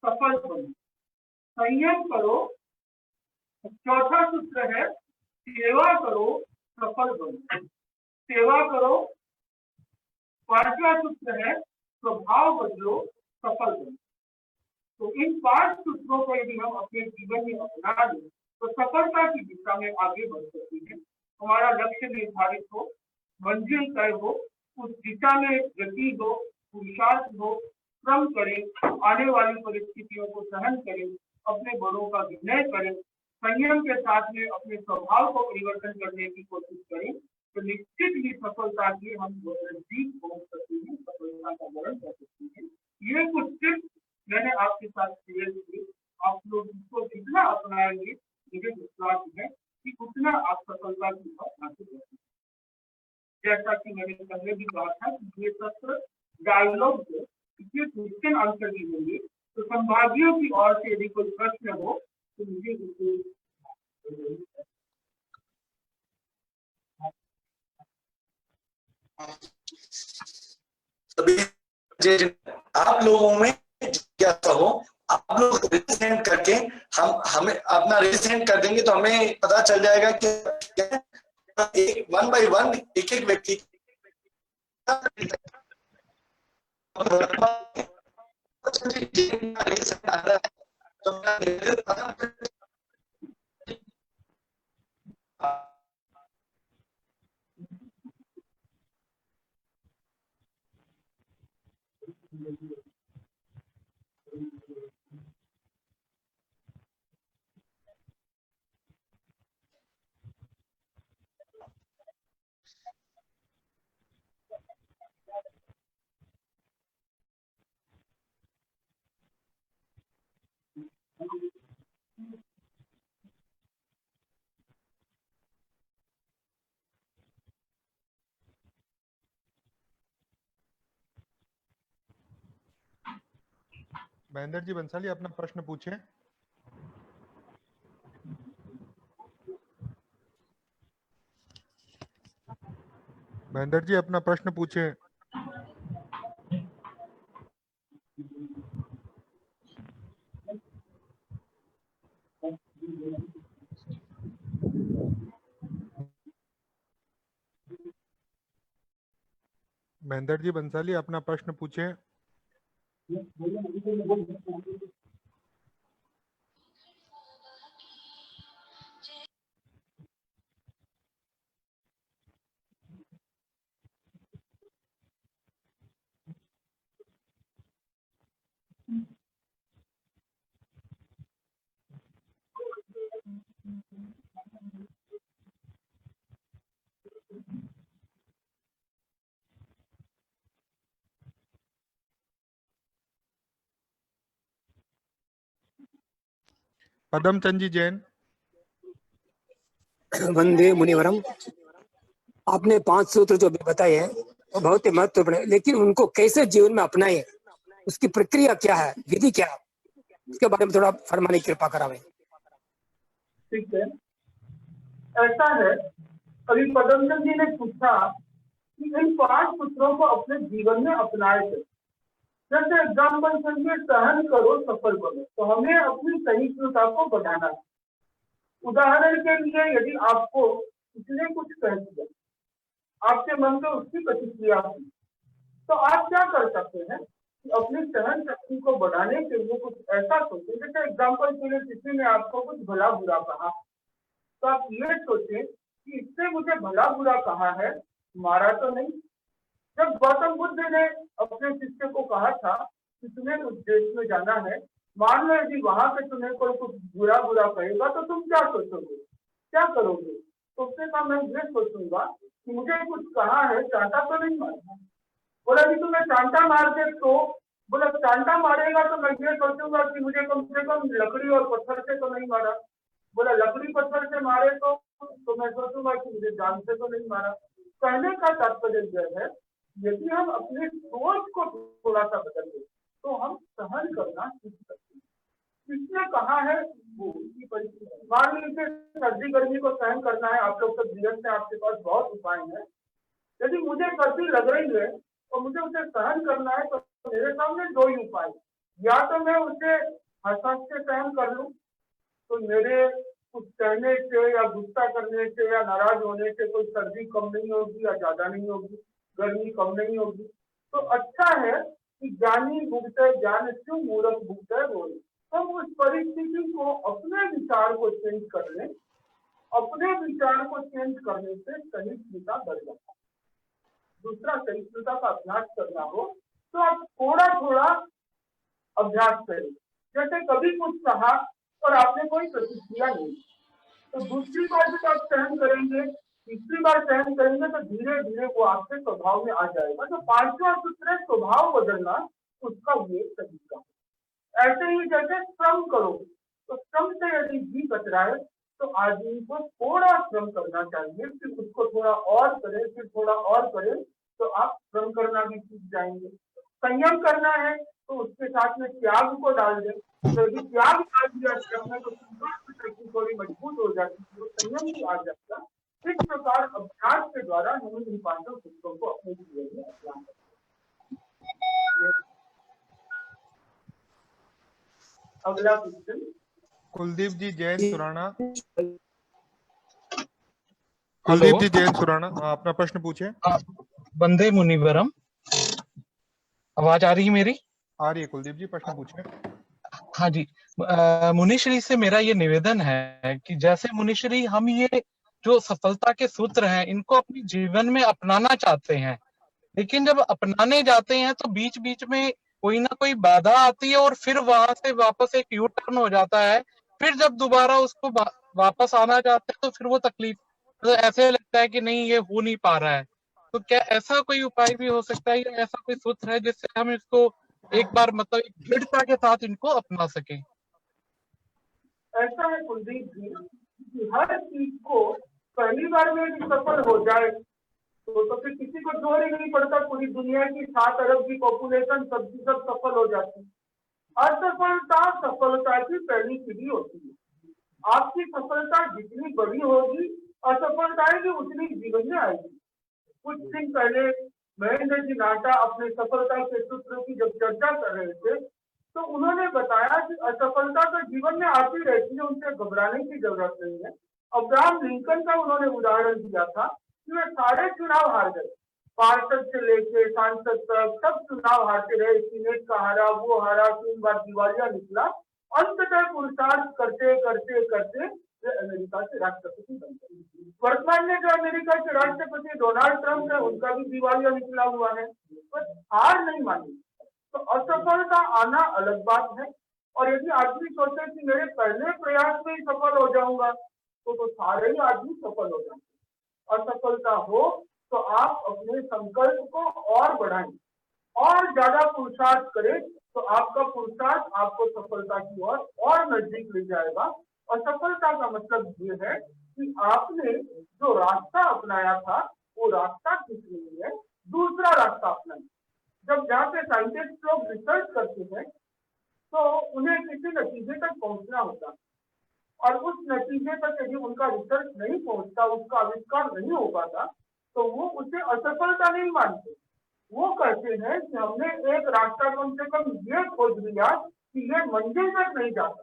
सफल बनो। संयम करो। चौथा सूत्र है सेवा करो सफल बनो। सेवा करो। पांचवा सूत्र है स्वभाव बदलो सफल बनो। तो इन 5 सूत्रों को यदि हम अपने जीवन में अपना लें तो सफलता की दिशा में आगे बढ़ सकती है। हमारा लक्ष्य निर्धारित हो, मंजिल तय हो, उस दिशा में गति हो, पुरुषार्थ हो, श्रम करें, आने वाली परिस्थितियों को सहन करें, अपने बड़ों का विनय करें, संयम के साथ में अपने स्वभाव को परिवर्तन करने की कोशिश करें, तो निश्चित ही सफलता की हम नजदीक पहुंच सकते हैं, सफलता का वर्ण कर सकते हैं। ये कुछ टिप्स मैंने आपके साथ शेयर किए। आप लोग इसको जितना अपनाएंगे, मुझे विश्वास है कि उतना आप सफलता की ओर आगे बढ़ेंगे। जैसा कि मैंने पहले भी कहा था कि ये सत्र डायलॉग है, इसमें क्वेश्चन आंसर भी होंगे। तो संभावियों की ओर से यदि कोई प्रश्न हो तो मुझे आप लोगों में जिज्ञासा हो, आप लोग रिसेंड करके हमें अपना रिसेंड कर देंगे तो हमें पता चल जाएगा कि 1 by 1 एक एक व्यक्ति महेंद्र जी बंसाली अपना प्रश्न पूछें। महेंद्र जी अपना प्रश्न पूछें। महेंद्र जी बंसाली अपना प्रश्न पूछें। पदमचंद जी जैन। वंदे मुनिवरम। आपने 5 सूत्र जो भी बताए हैं वो बहुत ही महत्वपूर्ण है, लेकिन उनको कैसे जीवन में अपनाएं, उसकी प्रक्रिया क्या है, विधि क्या है, उसके बारे में थोड़ा फरमाने की कृपा करावें। ठीक है। ऐसा है, अभी पदमचंद जी ने पूछा कि इन 5 सूत्रों को अपने जीवन में अपनाए थे। जैसे एग्जाम्पल समझिए, सहन करो सफल बनो, तो हमें अपनी सहिष्णुता को बढ़ाना है। उदाहरण के लिए, यदि आपको किसी ने कुछ कह दिया, आपके मन में उसकी प्रतिक्रिया हुई, तो आप क्या कर सकते हैं कि अपनी सहन शक्ति को बढ़ाने के लिए कुछ ऐसा सोचें। जैसे एग्जाम्पल के लिए किसी ने आपको कुछ भला बुरा कहा, तो आप ये सोचें कि इससे मुझे भला बुरा कहा है, मारा तो नहीं। जब गौतम बुद्ध ने अपने शिष्य को कहा था कि तुम्हें उस देश में जाना है, मान लो यदि वहां पे तुम्हें कोई कुछ बुरा कहेगा, तो तुम क्या सोचोगे, क्या करोगे? तो उसने कहा, मैं ये सोचूंगा कि मुझे कुछ कहा है, चांटा तो नहीं मारना। बोला कि तुम्हें चांटा मार दे, तो बोला चांटा मारेगा तो मैं ये सोचूंगा कि मुझे कम से कम लकड़ी और पत्थर से तो नहीं मारा। बोला लकड़ी पत्थर से मारे तो मैं सोचूंगा कि मुझे जान से तो नहीं मारा। कहने का तात्पर्य यह है, यदि हम अपने सोच को थोड़ा सा बदल दें तो हम सहन करना सीख सकते हैं। किसने कहा है वो की परिस्थिति, मान लीजिए सर्दी गर्मी को सहन करना है, आप लोग सब जीवन में आपके पास बहुत उपाय है। यदि मुझे सर्दी लग रही है और मुझे उसे सहन करना है, तो मेरे सामने 2 ही उपाय, या तो मैं उसे हंस हंस के सहन कर लूं, तो मेरे कुछ कहने से या गुस्सा करने से या नाराज होने से कोई सर्दी कम नहीं होगी या ज्यादा नहीं होगी, गर्मी कम नहीं होगी। तो अच्छा है कि ज्ञानी भुगते ज्ञान क्यों मूर्ख भुगते रोए। तो उस परिस्थिति को अपने विचार को चेंज कर लें, अपने विचार को चेंज करने से सहिष्णुता बढ़ जाता है। दूसरा, सहिष्णुता का अभ्यास करना हो तो आप थोड़ा थोड़ा अभ्यास करें। जैसे कभी कुछ कहा और आपने कोई प्रतिक्रिया नहीं, तो दूसरी बार जब आप सहन करेंगे, तीसरी बार सहन करेंगे, तो धीरे धीरे वो आपके स्वभाव में आ जाएगा। तो 5वां सूत्र है स्वभाव बदलना, उसका ये तरीका है। ऐसे ही जैसे श्रम करो, तो श्रम से यदि जी कतराए तो आदमी को थोड़ा श्रम करना चाहिए, फिर उसको थोड़ा और करे, फिर थोड़ा और करे, तो आप श्रम करना भी सीख जाएंगे। संयम करना है तो उसके साथ में त्याग को डाल दें, तो यदि त्याग डाल दिया श्रम में, तो थोड़ी मजबूत हो जाती है, तो संयम भी आ जाएगा। इस प्रकार अभ्यास के द्वारा हम इन 5 सूत्रों को अपने जीवन में अपना सकते हैं। अगला क्वेश्चन कुलदीप जी जैन सुराना। हेलो। कुलदीप जी जैन सुराना, अपना प्रश्न पूछे। वंदे मुनिवरम। आवाज आ रही है मेरी? आ रही है कुलदीप जी, प्रश्न पूछे। हाँ जी। मुनिश्री से मेरा ये निवेदन है कि जैसे मुनिश्री हम ये जो सफलता के सूत्र हैं इनको अपने जीवन में अपनाना चाहते हैं, लेकिन जब अपनाने जाते हैं तो बीच बीच में कोई ना कोई बाधा आती है और फिर वहां से वापस एक यू टर्न हो जाता है। फिर जब दोबारा उसको वापस आना चाहते हैं तो फिर वो तकलीफ, तो ऐसे लगता है कि नहीं ये हो नहीं पा रहा है। तो क्या ऐसा कोई उपाय भी हो सकता है या ऐसा कोई सूत्र है जिससे हम इसको एक बार मतलब एक दृढ़ता के साथ इनको अपना सकें? ऐसा है कुलदीप जी कि हर चीज को पहली बार में भी सफल हो जाए तो फिर किसी को जोर ही नहीं पड़ता, पूरी दुनिया की 7 अरब की पॉपुलेशन सब सफल हो जाती। असफलता सफलता की पहली सीढ़ी होती है। आपकी सफलता जितनी बड़ी होगी, असफलताएं भी उतनी जीवन में आएगी। कुछ दिन पहले महेंद्र जी नाटा अपने सफलता के सूत्रों की जब चर्चा कर रहे थे, तो उन्होंने बताया कि असफलता तो जीवन में आती रहती है, उनसे घबराने की जरूरत नहीं है। अब्राहम लिंकन का उन्होंने उदाहरण दिया था कि वे सारे चुनाव हार गए, पार्षद से लेके सांसद तक सब चुनाव हारते रहे, सीनेट का हारा, वो हारा, 3 बार दिवालिया निकला। अंततः पुरुषार्थ करते करते करते वे अमेरिका के राष्ट्रपति बन गए। वर्तमान में जो अमेरिका के राष्ट्रपति डोनाल्ड ट्रंप है, उनका भी दिवालिया निकला हुआ है, पर हार नहीं मानी। तो असफलता आना अलग बात है, और यदि आदमी सोचे कि मेरे पहले प्रयास में ही सफल हो जाऊंगा, तो सारे ही आदमी सफल हो जाएंगे। असफलता हो तो आप अपने संकल्प को और बढ़ाएं और ज्यादा पुरुषार्थ करें, तो आपका पुरुषार्थ आपको सफलता की ओर और नजदीक ले जाएगा। और सफलता का मतलब ये है कि आपने जो रास्ता अपनाया था वो रास्ता ठीक नहीं है, दूसरा रास्ता अपनाएं। जब जहाँ पे साइंटिस्ट लोग रिसर्च करते हैं तो उन्हें किसी नतीजे तक पहुंचना होता है, और उस नतीजे तक यदि उनका रिसर्च नहीं पहुंचता, उसका आविष्कार नहीं हो पाता, तो वो उसे असफलता नहीं मानते। वो कहते हैं कि हमने एक रास्ता कम से कम ये खोज लिया कि ये मंजिल तक नहीं जाता।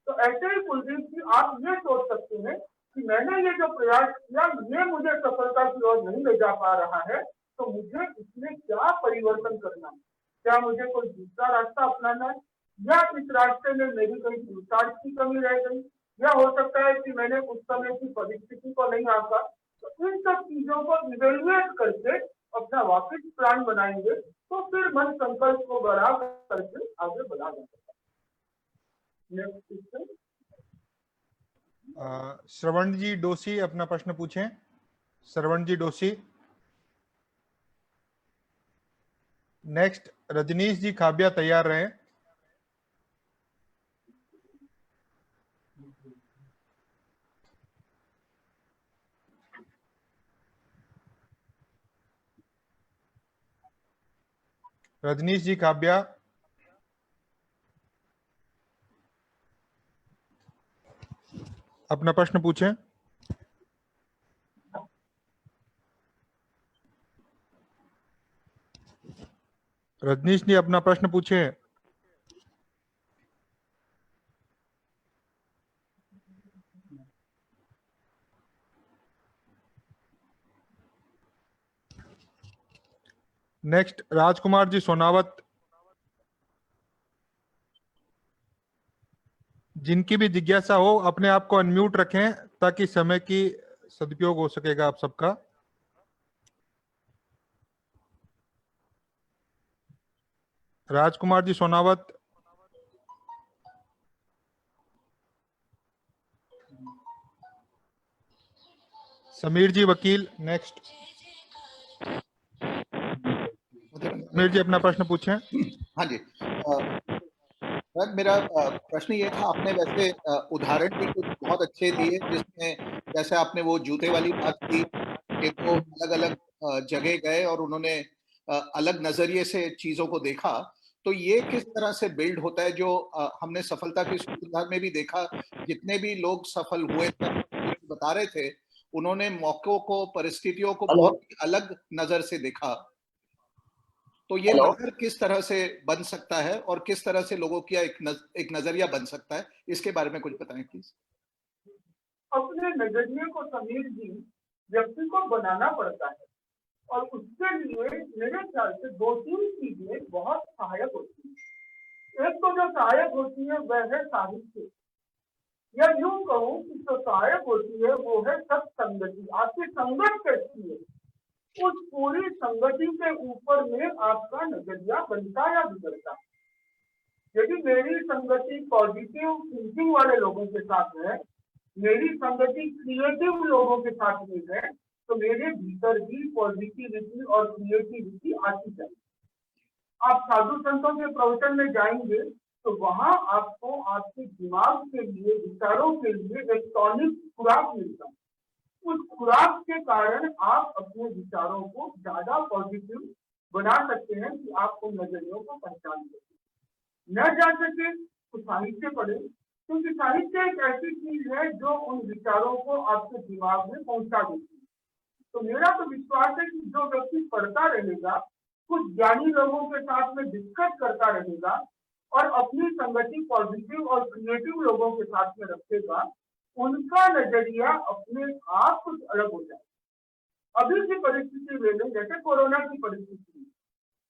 तो ऐसे ही कुलदीप जी आप ये सोच सकते हैं कि मैंने ये जो प्रयास किया ये मुझे सफलता की ओर नहीं ले जा पा रहा है, तो मुझे इसमें क्या परिवर्तन करना है, क्या मुझे कोई दूसरा रास्ता अपनाना है, या इस रास्ते में मेरी कोई पुरुषार्थ की कमी रह गई, या हो सकता है कि मैंने उस समय की परिस्थिति को नहीं आंका। तो इन सब चीजों को इवेल्युएट करके अपना वापिस प्लान बनाएंगे तो फिर मन संकल्प को बढ़ा करके आगे बढ़ा जा सकता है। Next question. श्रवण जी डोसी अपना प्रश्न पूछें। श्रवण जी डोसी। नेक्स्ट रजनीश जी खाबिया तैयार रहे। रजनीश जी खाबिया। अपना प्रश्न पूछें। रजनीश जी अपना प्रश्न पूछें। नेक्स्ट राजकुमार जी सोनावत। जिनकी भी जिज्ञासा हो अपने आप को अनम्यूट रखें ताकि समय की सदुपयोग हो सकेगा आप सबका। राजकुमार जी सोनावत। समीर जी वकील नेक्स्ट। समीर जी अपना प्रश्न पूछें। हाँ जी, सर मेरा प्रश्न ये था, आपने वैसे उदाहरण भी कुछ बहुत अच्छे दिए जिसमें जैसे आपने वो जूते वाली बात की कि वो अलग अलग जगह गए और उन्होंने अलग नजरिए से चीजों को देखा। तो ये किस तरह से बिल्ड होता है जो हमने सफलता की सूत्रधार में भी देखा, जितने भी लोग सफल हुए थे बता रहे थे उन्होंने मौकों को, परिस्थितियों को बहुत ही अलग नजर से देखा। तो ये नजर किस तरह से बन सकता है और किस तरह से लोगों की एक नजरिया बन सकता है, इसके बारे में कुछ बताएं प्लीज। अपने नजरिए को समीर जी व्यक्ति को बनाना पड़ता है और उसके लिए मेरे ख्याल से 2-3 चीजें बहुत सहायक होती है। एक तो जो सहायक होती है वह है साहित्य, या यूं कहूं कि जो सहायक होती है वो है सत्संगति। आपकी संगत कैसी है, उस पूरी संगति के ऊपर में आपका नजरिया बनता या बिगड़ता है। यदि मेरी संगति पॉजिटिव थिंकिंग वाले लोगों के साथ है, मेरी संगति क्रिएटिव लोगों के साथ में है, तो मेरे भीतर भी पॉजिटिविटी और क्रिएटिविटी आती जाएगी। आप साधु संतों के प्रवचन में जाएंगे तो वहां आपको आपके दिमाग के लिए, विचारों के लिए एक टॉनिक खुराक मिलता है। उस खुराक के कारण आप अपने विचारों को ज्यादा पॉजिटिव बना सकते हैं कि आप उन नजरियों को पहचान सकें। न जा सके तो साहित्य पढ़े, क्योंकि साहित्य एक ऐसी चीज है जो उन विचारों को आपके दिमाग में पहुंचा देती है। तो मेरा तो विश्वास है कि जो व्यक्ति पढ़ता रहेगा, कुछ ज्ञानी लोगों के साथ में डिस्कस करता रहेगा और अपनी संगति पॉजिटिव और क्रिएटिव लोगों के साथ में रखेगा, उनका नजरिया अपने आप कुछ अलग हो जाए। अभी की परिस्थिति ले लें, जैसे कोरोना की परिस्थिति,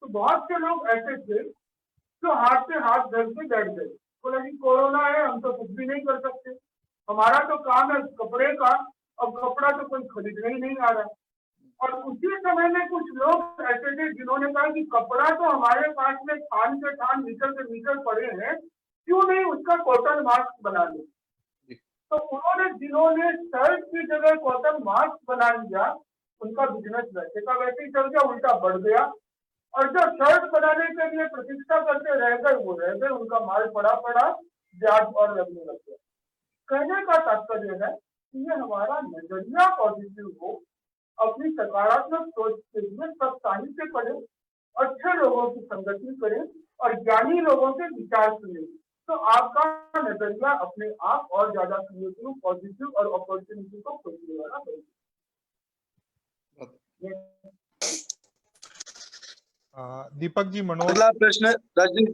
तो बहुत से लोग ऐसे थे जो हाथ से हाथ धर के बैठ गए, बोला कि कोरोना है, हम तो कुछ भी नहीं कर सकते, हमारा तो काम है कपड़े का, अब कपड़ा तो कोई खरीदने ही नहीं आ रहा। और उसी समय में कुछ लोग ऐसे थे जिन्होंने कहा कि कपड़ा तो हमारे पास में थान के थान, मीटर के मीटर पड़े हैं, क्यों नहीं उसका कॉटन मास्क बना ले। तो उन्होंने, जिन्होंने शर्ट की जगह कॉटन मास्क बना लिया, उनका बिजनेस वैसे का वैसे ही चल गया, उल्टा बढ़ गया। और जो शर्ट बनाने के लिए प्रतिष्ठा करते रह गए वो रह गए, उनका माल पड़ा पड़ा, ब्याज और लगने लग गया। कहने का तात्पर्य है कि ये हमारा नजरिया पॉजिटिव हो, अपनी सकारात्मक सोच के लिए सब साहित्य पढ़े, अच्छे लोगों की संगति करें और ज्ञानी लोगों के विचार सुने। तो आपका नजरिया अपने आप और ज्यादा क्रिएटिव, पॉजिटिव और अपॉर्चुनिटी को खोजने वाला बनेगा। दीपक जी मनोज, अगला प्रश्न रजनी।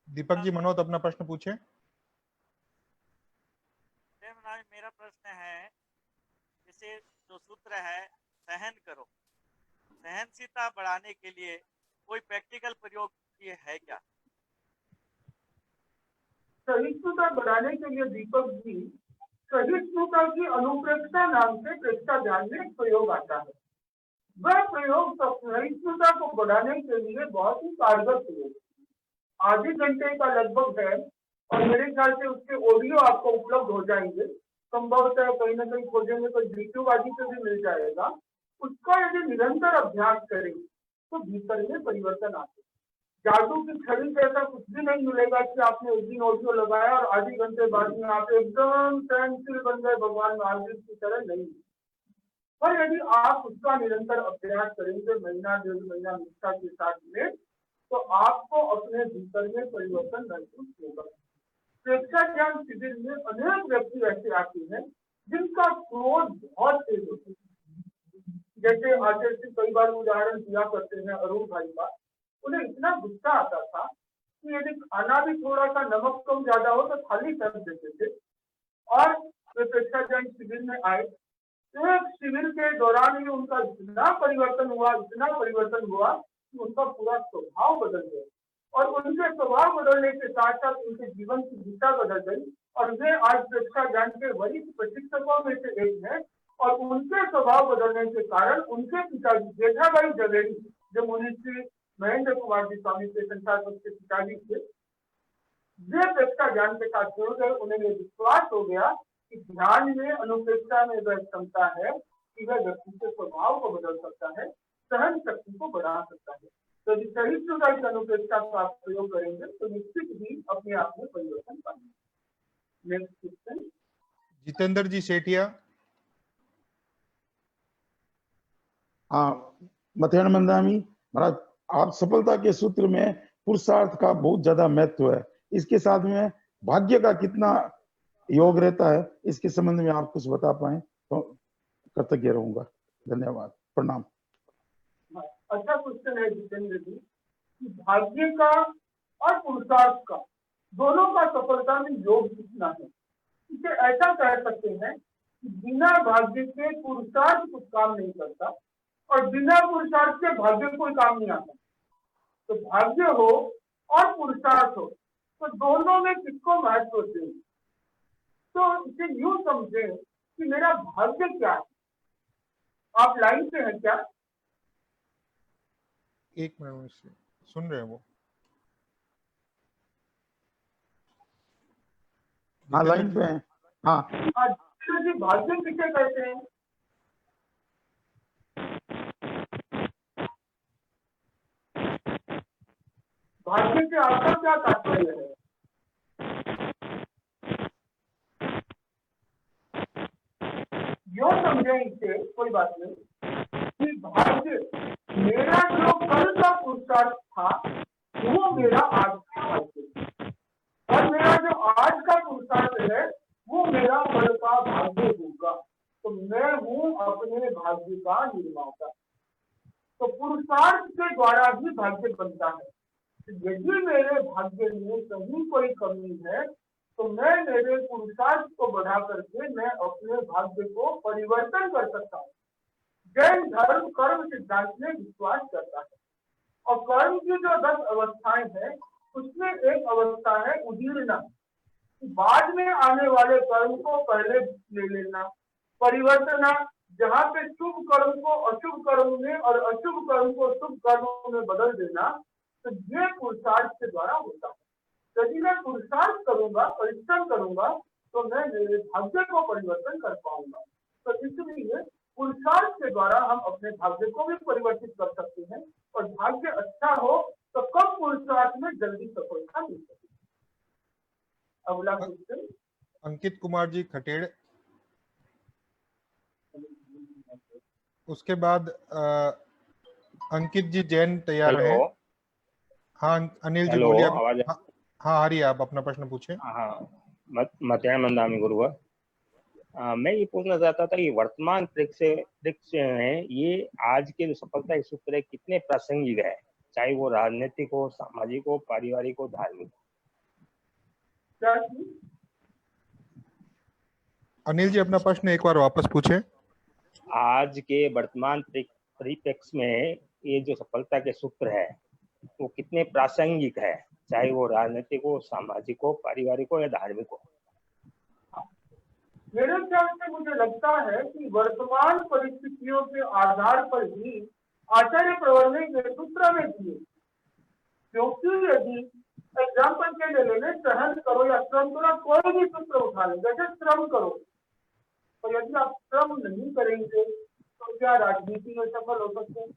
दीपक जी मनोज अपना प्रश्न पूछे। मेरा प्रश्न है, जैसे जो सूत्र है सहन करो, सहनशीलता बढ़ाने के लिए कोई प्रैक्टिकल प्रयोग ये है क्या? सहिष्णुता बढ़ाने के लिए दीपक जी, सहिष्णुता की अनुप्रेक्षा नाम से प्रेक्षा ज्ञान में एक प्रयोग आता है। वह प्रयोग सहिष्णुता को बढ़ाने के लिए बहुत ही कारगर प्रयोग, आधे घंटे का लगभग है और मेरे ख्याल से उसके ऑडियो आपको उपलब्ध हो जाएंगे। संभवतः कहीं ना कहीं खोजेंगे तो यूट्यूब आदि से भी मिल जाएगा। उसका यदि निरंतर अभ्यास करें तो भीतर में परिवर्तन आते। जादू की छड़ी से ऐसा कुछ भी नहीं मिलेगा कि आपने एक दिन ऑडियो लगाया और आधे घंटे बाद में आप एकदम सहनशील बन गए भगवान महावीर की तरह, नहीं। पर यदि आप उसका निरंतर अभ्यास करेंगे महीना 1.5 महीना निष्ठा के साथ में, तो आपको अपने भीतर में परिवर्तन महसूस होगा। प्रेक्षा ज्ञान शिविर में अनेक व्यक्ति ऐसे आते हैं जिनका क्रोध बहुत तेज होता है। जैसे आचार्य जी कई बार उदाहरण दिया करते हैं अरुण भाई का, उन्हें इतना गुस्सा आता था कि यदि खाना भी थोड़ा सा नमक कम ज्यादा हो तो थाली कर देते थे। और वे प्रेक्षा ज्ञान शिविर में आए, एक शिविर के दौरान ही उनका इतना परिवर्तन हुआ कि उनका पूरा स्वभाव बदल गया और उनके स्वभाव बदलने के साथ साथ उनके जीवन की दिशा बदल गई और वे आज प्रेक्षा ज्ञान के वरिष्ठ प्रशिक्षकों में से एक है। और उनके स्वभाव बदलने के कारण उनके पिताजी जेठाबाई जवेरी, जो मुनिश्री महेंद्र कुमार जी स्वामी के संस्थापक के पिताजी थे, वे प्रेक्षा ज्ञान के साथ जुड़ गए। उन्हें विश्वास हो गया कि ध्यान में अनुप्रेक्षा में वह क्षमता है कि वह व्यक्ति के स्वभाव को बदल सकता है, सहन शक्ति को बढ़ा सकता है। तो यदि सहिष्णुता की अनुप्रेक्षा का आप प्रयोग करेंगे तो निश्चित ही अपने आप में परिवर्तन पाएंगे। नेक्स्ट क्वेश्चन, जितेंद्र जी सेठिया। हाँ, मथेन मंदामी महाराज, आप सफलता के सूत्र में पुरुषार्थ का बहुत ज्यादा महत्व है, इसके साथ में भाग्य का कितना योग रहता है, इसके संबंध में आप कुछ बता पाए तो कृतज्ञ रहूंगा। धन्यवाद, प्रणाम। अच्छा क्वेश्चन है जितेंद्र जी कि भाग्य का और पुरुषार्थ का दोनों का सफलता में योग कितना है। इसे ऐसा कह सकते हैं कि बिना भाग्य के पुरुषार्थ कुछ काम नहीं करता और बिना पुरुषार्थ के भाग्य कोई काम नहीं आता। तो भाग्य हो और पुरुषार्थ हो तो दोनों में किसको महत्व दें। तो इसे यूं समझे कि मेरा भाग्य क्या है। आप लाइन पे हैं क्या? एक मिनट से सुन रहे हैं वो? हाँ, लाइन पे हैं। हाँ जी, भाग्य किसे कहते हैं? भाग्य से आपका क्या तात्पर्य है? यो समझे इसे, कोई बात नहीं, कि भाग्य मेरा जो कल का पुरुषार्थ था वो मेरा आज का भाग्य, और मेरा जो आज का पुरुषार्थ है वो मेरा कल का भाग्य होगा। तो मैं हूँ अपने भाग्य का निर्माता। तो पुरुषार्थ के द्वारा भी भाग्य बनता है। यदि मेरे भाग्य में कहीं कोई कमी है तो मैं मेरे पुरुषार्थ को बढ़ा करके मैं अपने भाग्य को परिवर्तन कर सकता हूँ। जैन धर्म कर्म सिद्धांत में विश्वास करता है और कर्म की जो 10 अवस्थाएं हैं उसमें एक अवस्था है उदीरना, बाद में आने वाले कर्म को पहले ले लेना, परिवर्तना, जहाँ पे शुभ कर्म को अशुभ कर्म में और अशुभ कर्म को शुभ कर्म में बदल देना। तो ये पुरुषार्थ के द्वारा होता है। यदि मैं पुरुषार्थ करूंगा, परिश्रम करूंगा तो मैं मेरे भाग्य को परिवर्तन कर पाऊंगा। तो इसलिए पुरुषार्थ के द्वारा हम अपने भाग्य को भी परिवर्तित कर सकते हैं और भाग्य अच्छा हो तो कम पुरुषार्थ में जल्दी सफलता मिल सकती है। अगला क्वेश्चन, अंकित कुमार जी खटेड़। उसके बाद अंकित जी जैन तैयार हैं। हेलो हाँ अनिल जी हेलो, बोलिए। आवाज हाँ हाँ हरिए, आप अपना प्रश्न पूछे। हाँ मध्यान्ह मंदामी गुरुवर। मैं ये पूछना चाहता था कि वर्तमान परिप्रेक्ष्य में ये आज के जो सफलता के सूत्र है कितने प्रासंगिक है, चाहे वो राजनीतिक हो, सामाजिक हो, पारिवारिक हो, धार्मिक हो। क्या चीज? अनिल जी अपना प्रश्न एक बार वापस पूछे। आज के वर्तमान परिप्रेक्ष्य में ये जो सफलता के सूत्र है वो कितने प्रासंगिक है, चाहे वो राजनीतिक हो, सामाजिक हो, पारिवारिक हो या धार्मिक हो। मेरे ख्याल से मुझे लगता है कि वर्तमान परिस्थितियों के आधार पर ही आचार्य प्रवर ने ये सूत्र में दिए, क्योंकि यदि एग्जाम्पल के लिए लेने सहन करो या श्रम करो, कोई भी सूत्र उठा ले, जैसे श्रम करो, और यदि आप श्रम नहीं करेंगे तो क्या राजनीति में सफल हो सकते हैं?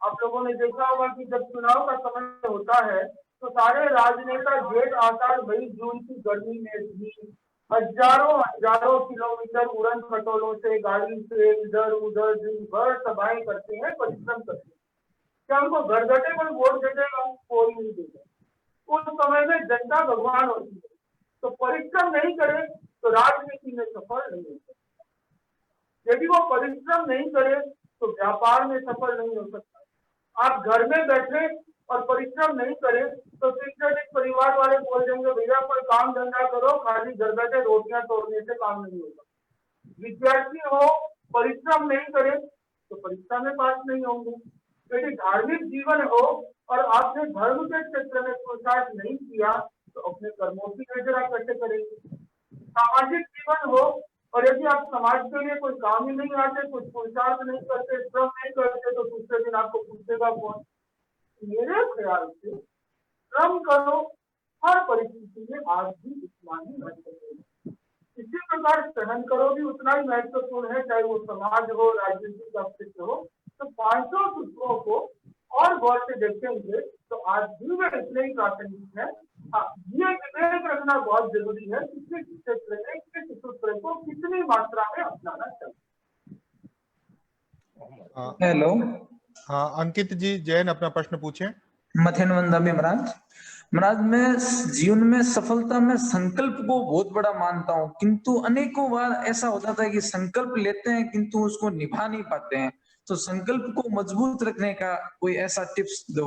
आप लोगों ने देखा होगा कि जब चुनाव का समय होता है तो सारे राजनेता जेठ आषाढ़ मई जून की गर्मी में भी हजारों किलोमीटर उड़न खटोलों से, गाड़ी से इधर उधर दिन भर सभाएं करते हैं, परिश्रम करते हैं। क्या उनको घर बैठे कोई वोट दे देगा? कोई नहीं देगा। उस समय में जनता भगवान होती है, तो परिश्रम नहीं करे तो राजनीति में सफल नहीं हो सकता। यदि वो परिश्रम नहीं करे तो व्यापार में सफल नहीं हो सकता। आप घर में बैठे और परिश्रम नहीं करें तो शिक्षित परिवार वाले बोल देंगे भैया कोई काम धंधा करो, खाली घर बैठे रोटियां तोड़ने से काम नहीं होगा। विद्यार्थी हो, परिश्रम नहीं करें तो परीक्षा में पास नहीं होंगे। यदि धार्मिक जीवन हो और आपने धर्म के क्षेत्र में पुरुषार्थ नहीं किया तो अपने कर्मों की नजर कैसे करेंगे? सामाजिक जीवन हो और यदि आप समाज के लिए कोई काम ही नहीं आते, कुछ पुरुषार्थ नहीं करते, श्रम नहीं करते, तो दूसरे दिन आपको पूछेगा कौन? मेरे ख्याल से श्रम करो, हर परिस्थिति में आज भी उतना ही महत्वपूर्ण है। इसी प्रकार सहन करो भी उतना ही महत्वपूर्ण है, चाहे वो समाज हो, राजनीतिक अस्तित्व हो। तो 500 सूत्रों को और गौर से देखेंगे तो आज भी वे इतने ही प्रासंगिक है। ये विवेक रखना बहुत जरूरी है कि किस क्षेत्र में किस सूत्र को कितनी मात्रा में अपनाना चाहिए। हेलो, हाँ अंकित जी जैन अपना प्रश्न पूछे। मध्यान्ह वंदना महाराज, मैं जीवन में सफलता में संकल्प को बहुत बड़ा मानता हूँ, किंतु अनेकों बार ऐसा हो जाता है कि संकल्प लेते हैं किंतु उसको निभा नहीं पाते हैं। तो संकल्प को मजबूत रखने का कोई ऐसा टिप्स दो।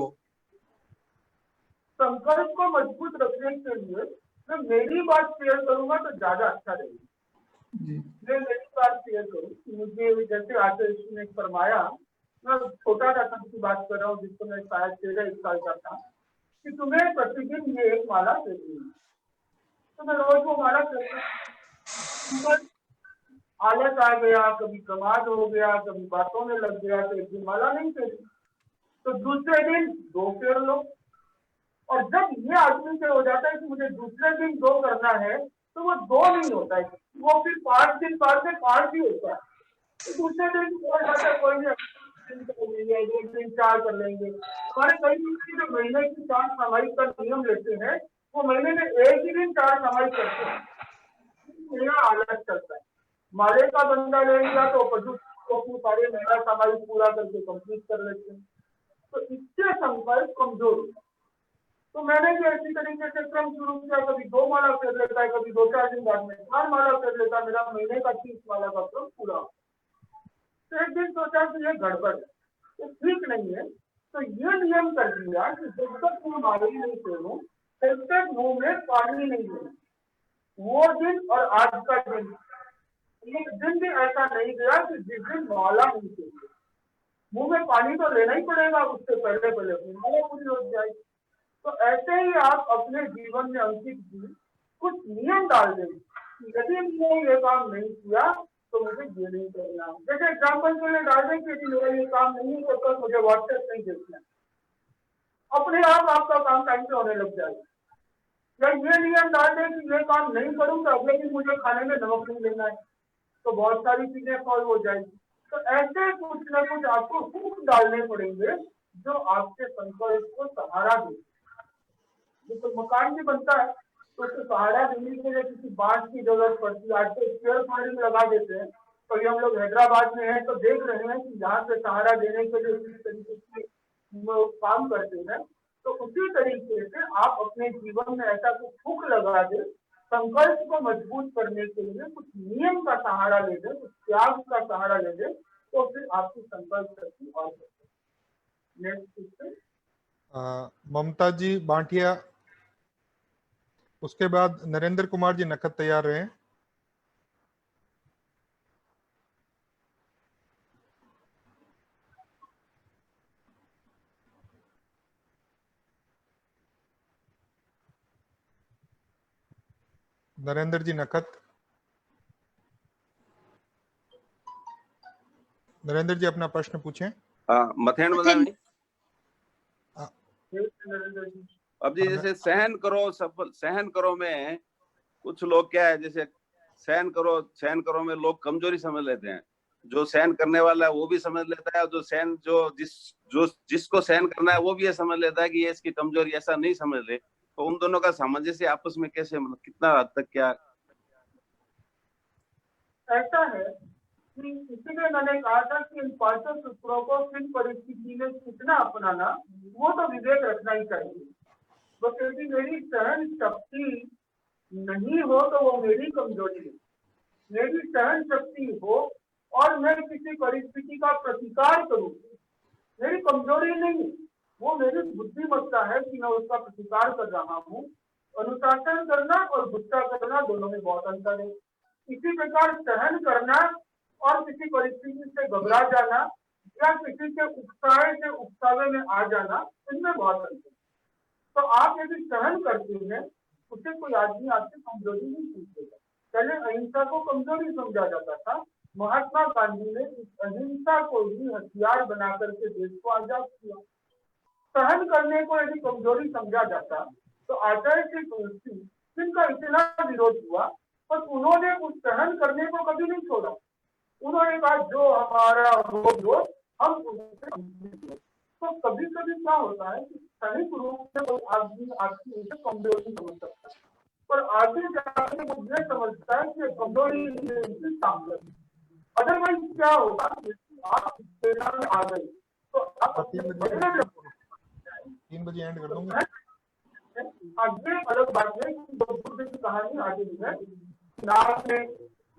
संकल्प को मजबूत रखने के लिए मैं मेरी बात शेयर करूंगा तो ज्यादा अच्छा रहेगा। मैं मेरी बात शेयर करूं कि मुझे जैसे आचार्य ने फरमाया, मैं छोटा सा की बात कर रहा हूँ जिसको मैं शायद 13 साल का था, कि तुम्हें प्रतिदिन ये एक माला फेंकनी है। तो मैं रोज वो माला फेंकता, आलस आ गया, कभी कमाल हो गया, कभी बातों में लग गया तो एक दिन माला नहीं फेंकी, तो दूसरे दिन 2 फेर लो। और जब ये आदमी से हो जाता है कि मुझे दूसरे दिन 2 करना है तो वो 2 नहीं होता है, वो फिर 5 दिन बाद में 5 ही होता है। तो दूसरे दिन कोई नहीं, 2 दिन 4 कर लेंगे। हमारे कई जो महीने की 4 सामाई का नियम लेते हैं वो महीने में एक ही दिन 4 सामाई करते हैं। मेरा आलस करता है, माले का बंदा ले लिया तो अपनी सारे महीना सामाई पूरा करके कंप्लीट कर लेते हैं। तो इससे संकल्प कमजोर होता है। तो मैंने भी ऐसी तरीके से क्रम शुरू किया, कभी 2 माला फेर लेता है, कभी 2-4 दिन बाद में 4 माला फेर लेता है, मेरा महीने का 30 माला का क्रम पूरा। तो एक दिन सोचा कि ये गड़बड़ है, ये ठीक नहीं है, तो ये नियम कर दिया कि जब तक मैं माला नहीं फेरूं तब तक मुंह में पानी नहीं देना। वो दिन और आज का दिन, एक दिन भी ऐसा नहीं गया कि जिस दिन माला नहीं फेरी। मुंह में पानी तो लेना ही पड़ेगा, उससे पहले अपनी माला पूरी हो जाएगी। तो ऐसे ही आप अपने जीवन में अंकित जी कुछ नियम डाल दें। यदि मैंने ये काम नहीं किया तो मुझे ये नहीं करना। जैसे एग्जाम्पल के लिए डाल दें कि मेरा ये काम नहीं है तो मुझे व्हाट्सएप नहीं देखना, अपने आप आपका काम टाइम से होने लग जाएगा। या ये नियम डाल दें कि ये काम नहीं करूंगा अगले दिन मुझे खाने में नमक नहीं लेना है, तो बहुत सारी चीजें सॉल्व हो जाएगी। तो ऐसे कुछ न कुछ आपको हुक्म डालने पड़ेंगे जो आपके संकल्प को सहारा दे। तो मकान भी बनता है तो उसको सहारा देने के लिए किसी बांस की जरूरत पड़ती है। आज तो स्क्वायर फंडिंग लगा देते हैं, तो हम लोग हैदराबाद में हैं तो देख रहे हैं कि यहाँ से सहारा देने के लिए किस तरीके से काम करते हैं, तो उसी तरीके से आप अपने जीवन में ऐसा कुछ हुक लगा दे, संघर्ष को मजबूत करने के लिए कुछ नियम का सहारा ले दे, कुछ त्याग का सहारा ले दे, तो फिर आपकी संकल्प शक्ति और ममता जी बांटिया, उसके बाद नरेंद्र कुमार जी नखत तैयार रहे। नरेंद्र जी नखत, नरेंद्र जी अपना प्रश्न पूछें। मथेन बदामी। अब जी जैसे सहन करो में कुछ लोग क्या है, जैसे सहन करो में लोग कमजोरी समझ लेते हैं। जो सहन करने वाला है वो भी समझ लेता है, जिसको सहन करना है वो भी ये समझ लेता है कि ये इसकी कमजोरी, ऐसा नहीं समझ ले। तो उन दोनों का सामंजस्य आपस में कैसे, मतलब कितना हद तक क्या ऐसा है कि इसीलिए मैंने कहा था कि इन पांचों सूत्रों को किन परिस्थिति में कितना अपनाना, वो तो विवेक रखना ही चाहिए। वो क्योंकि मेरी सहन शक्ति नहीं हो तो वो मेरी कमजोरी है। मेरी सहन शक्ति हो और मैं किसी परिस्थिति का प्रतिकार करूं, मेरी कमजोरी नहीं है, वो मेरी बुद्धिमत्ता है कि मैं उसका प्रतिकार कर रहा हूँ। अनुशासन करना और गुस्सा करना दोनों में बहुत अंतर है। इसी प्रकार सहन करना और किसी परिस्थिति से घबरा जाना या किसी के उकसावे में आ जाना, इनमें बहुत अंतर है। तो आप यदि सहन करते हैं, उसे कोई आदमी आपसे कमजोरी नहीं पूछेगा। पहले अहिंसा को कमजोरी समझा जाता था। महात्मा गांधी ने इस अहिंसा को ही हथियार बना करके देश को आजाद किया। सहन करने को यदि कमजोरी समझा जाता तो आचार्य श्री तुलसी, जिनका इतना विरोध हुआ, पर उन्होंने उस सहन करने को कभी नहीं छोड़ा। उन्होंने कहा जो हमारा हो हम उससे। तो कभी कभी क्या होता है कि क्षणिक रूप से कोई आदमी आपकी कमजोरी समझ सकता है, पर आगे जाकर वो ये समझता है कि कमजोरी सामने। अदरवाइज क्या होगा, आप में आ गए तो आप 3 बजे एंड कर दूंगा। आगे अलग बात है कि बुद्ध की कहानी आगे भी है। नाक में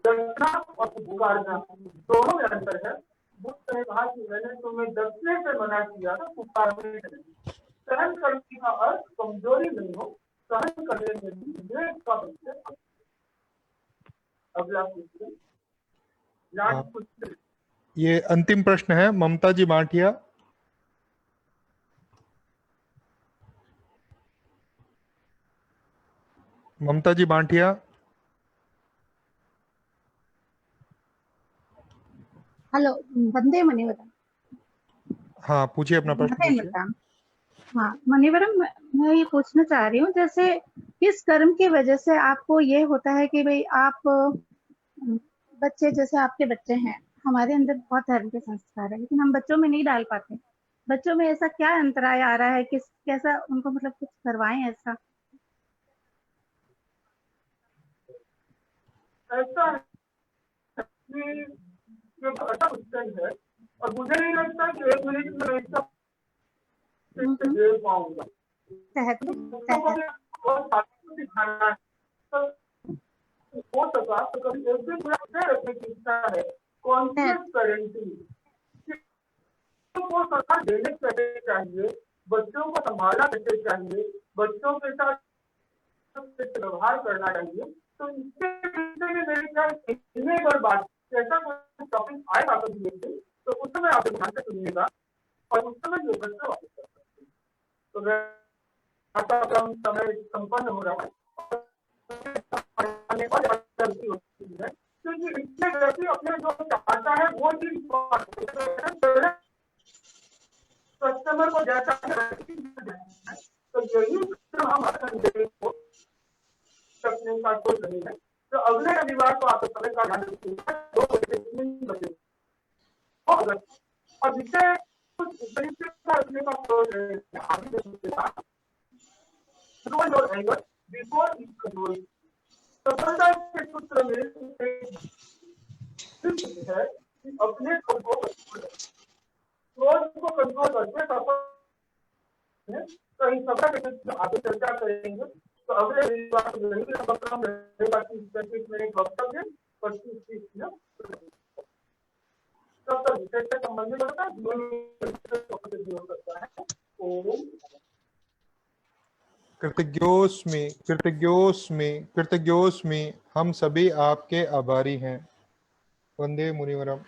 डसना और पुकारना दोनों में अंतर है। बुद्ध ने कहा कि मैंने तुम्हें डसने से मना किया था, पुकारने से नहीं। सहन करने का अर्थ कमजोरी नहीं हो, सहन करने में भी विवेक का परिचय। अगला क्वेश्चन, ये अंतिम प्रश्न है ममता जी बांटिया। ममता जी बांटिया। हेलो, वंदे मुनिवरम। हाँ पूछिए अपना प्रश्न पूछिए। हाँ मुनिवरम, मैं ये पूछना चाह रही हूँ, जैसे किस कर्म की वजह से आपको ये होता है कि भाई आप बच्चे, जैसे आपके बच्चे हैं, हमारे अंदर बहुत धर्म के संस्कार है लेकिन हम बच्चों में नहीं डाल पाते। बच्चों में ऐसा क्या अंतराय आ रहा है, कैसा उनको मतलब कुछ करवाएं ऐसा? ऐसा ये बड़ा क्वेश्चन है और मुझे नहीं लगता कि 1 मिनट में इसका दे पाऊंगा। दिखाना तो हो सका तो कभी एक दिन पूरा रखने की इच्छा है। कॉन्शियस पेरेंटिंग को सरकार देने कैसे चाहिए, बच्चों को संभालना कैसे चाहिए, बच्चों के साथ व्यवहार करना चाहिए। तो इसके विषय में मेरे ख्याल पर बात, ऐसा कोई टॉपिक आएगा कभी तो उस समय आप ध्यान से सुनिएगा और उस समय जो बच्चे वापस कर सकते हैं। तो कम समय संपन्न हो रहा है क्योंकि इसमें व्यक्ति अपने जो चाहता है वो चीज कस्टमर को जैसा तो यही हम सकने का कोई नहीं है। तो अगले रविवार को आप समय का ध्यान रखिएगा, 2 बजे 3 बजे। और जिससे कुछ तरीके का रखने का कोई आगे बिफोर इस कंट्रोल सफलता के सूत्र में है कि अपने क्रोध को कंट्रोल करके सफल कहीं सफल आगे चर्चा करेंगे। तो अगले रहेगा कि 35 मिनट वक्तव्य 25-30 मिनट तब तक विषय से संबंधित होता है हो सकता है। ओम कृतज्ञोस्मि, हम सभी आपके आभारी हैं। वंदे मुनिवरम।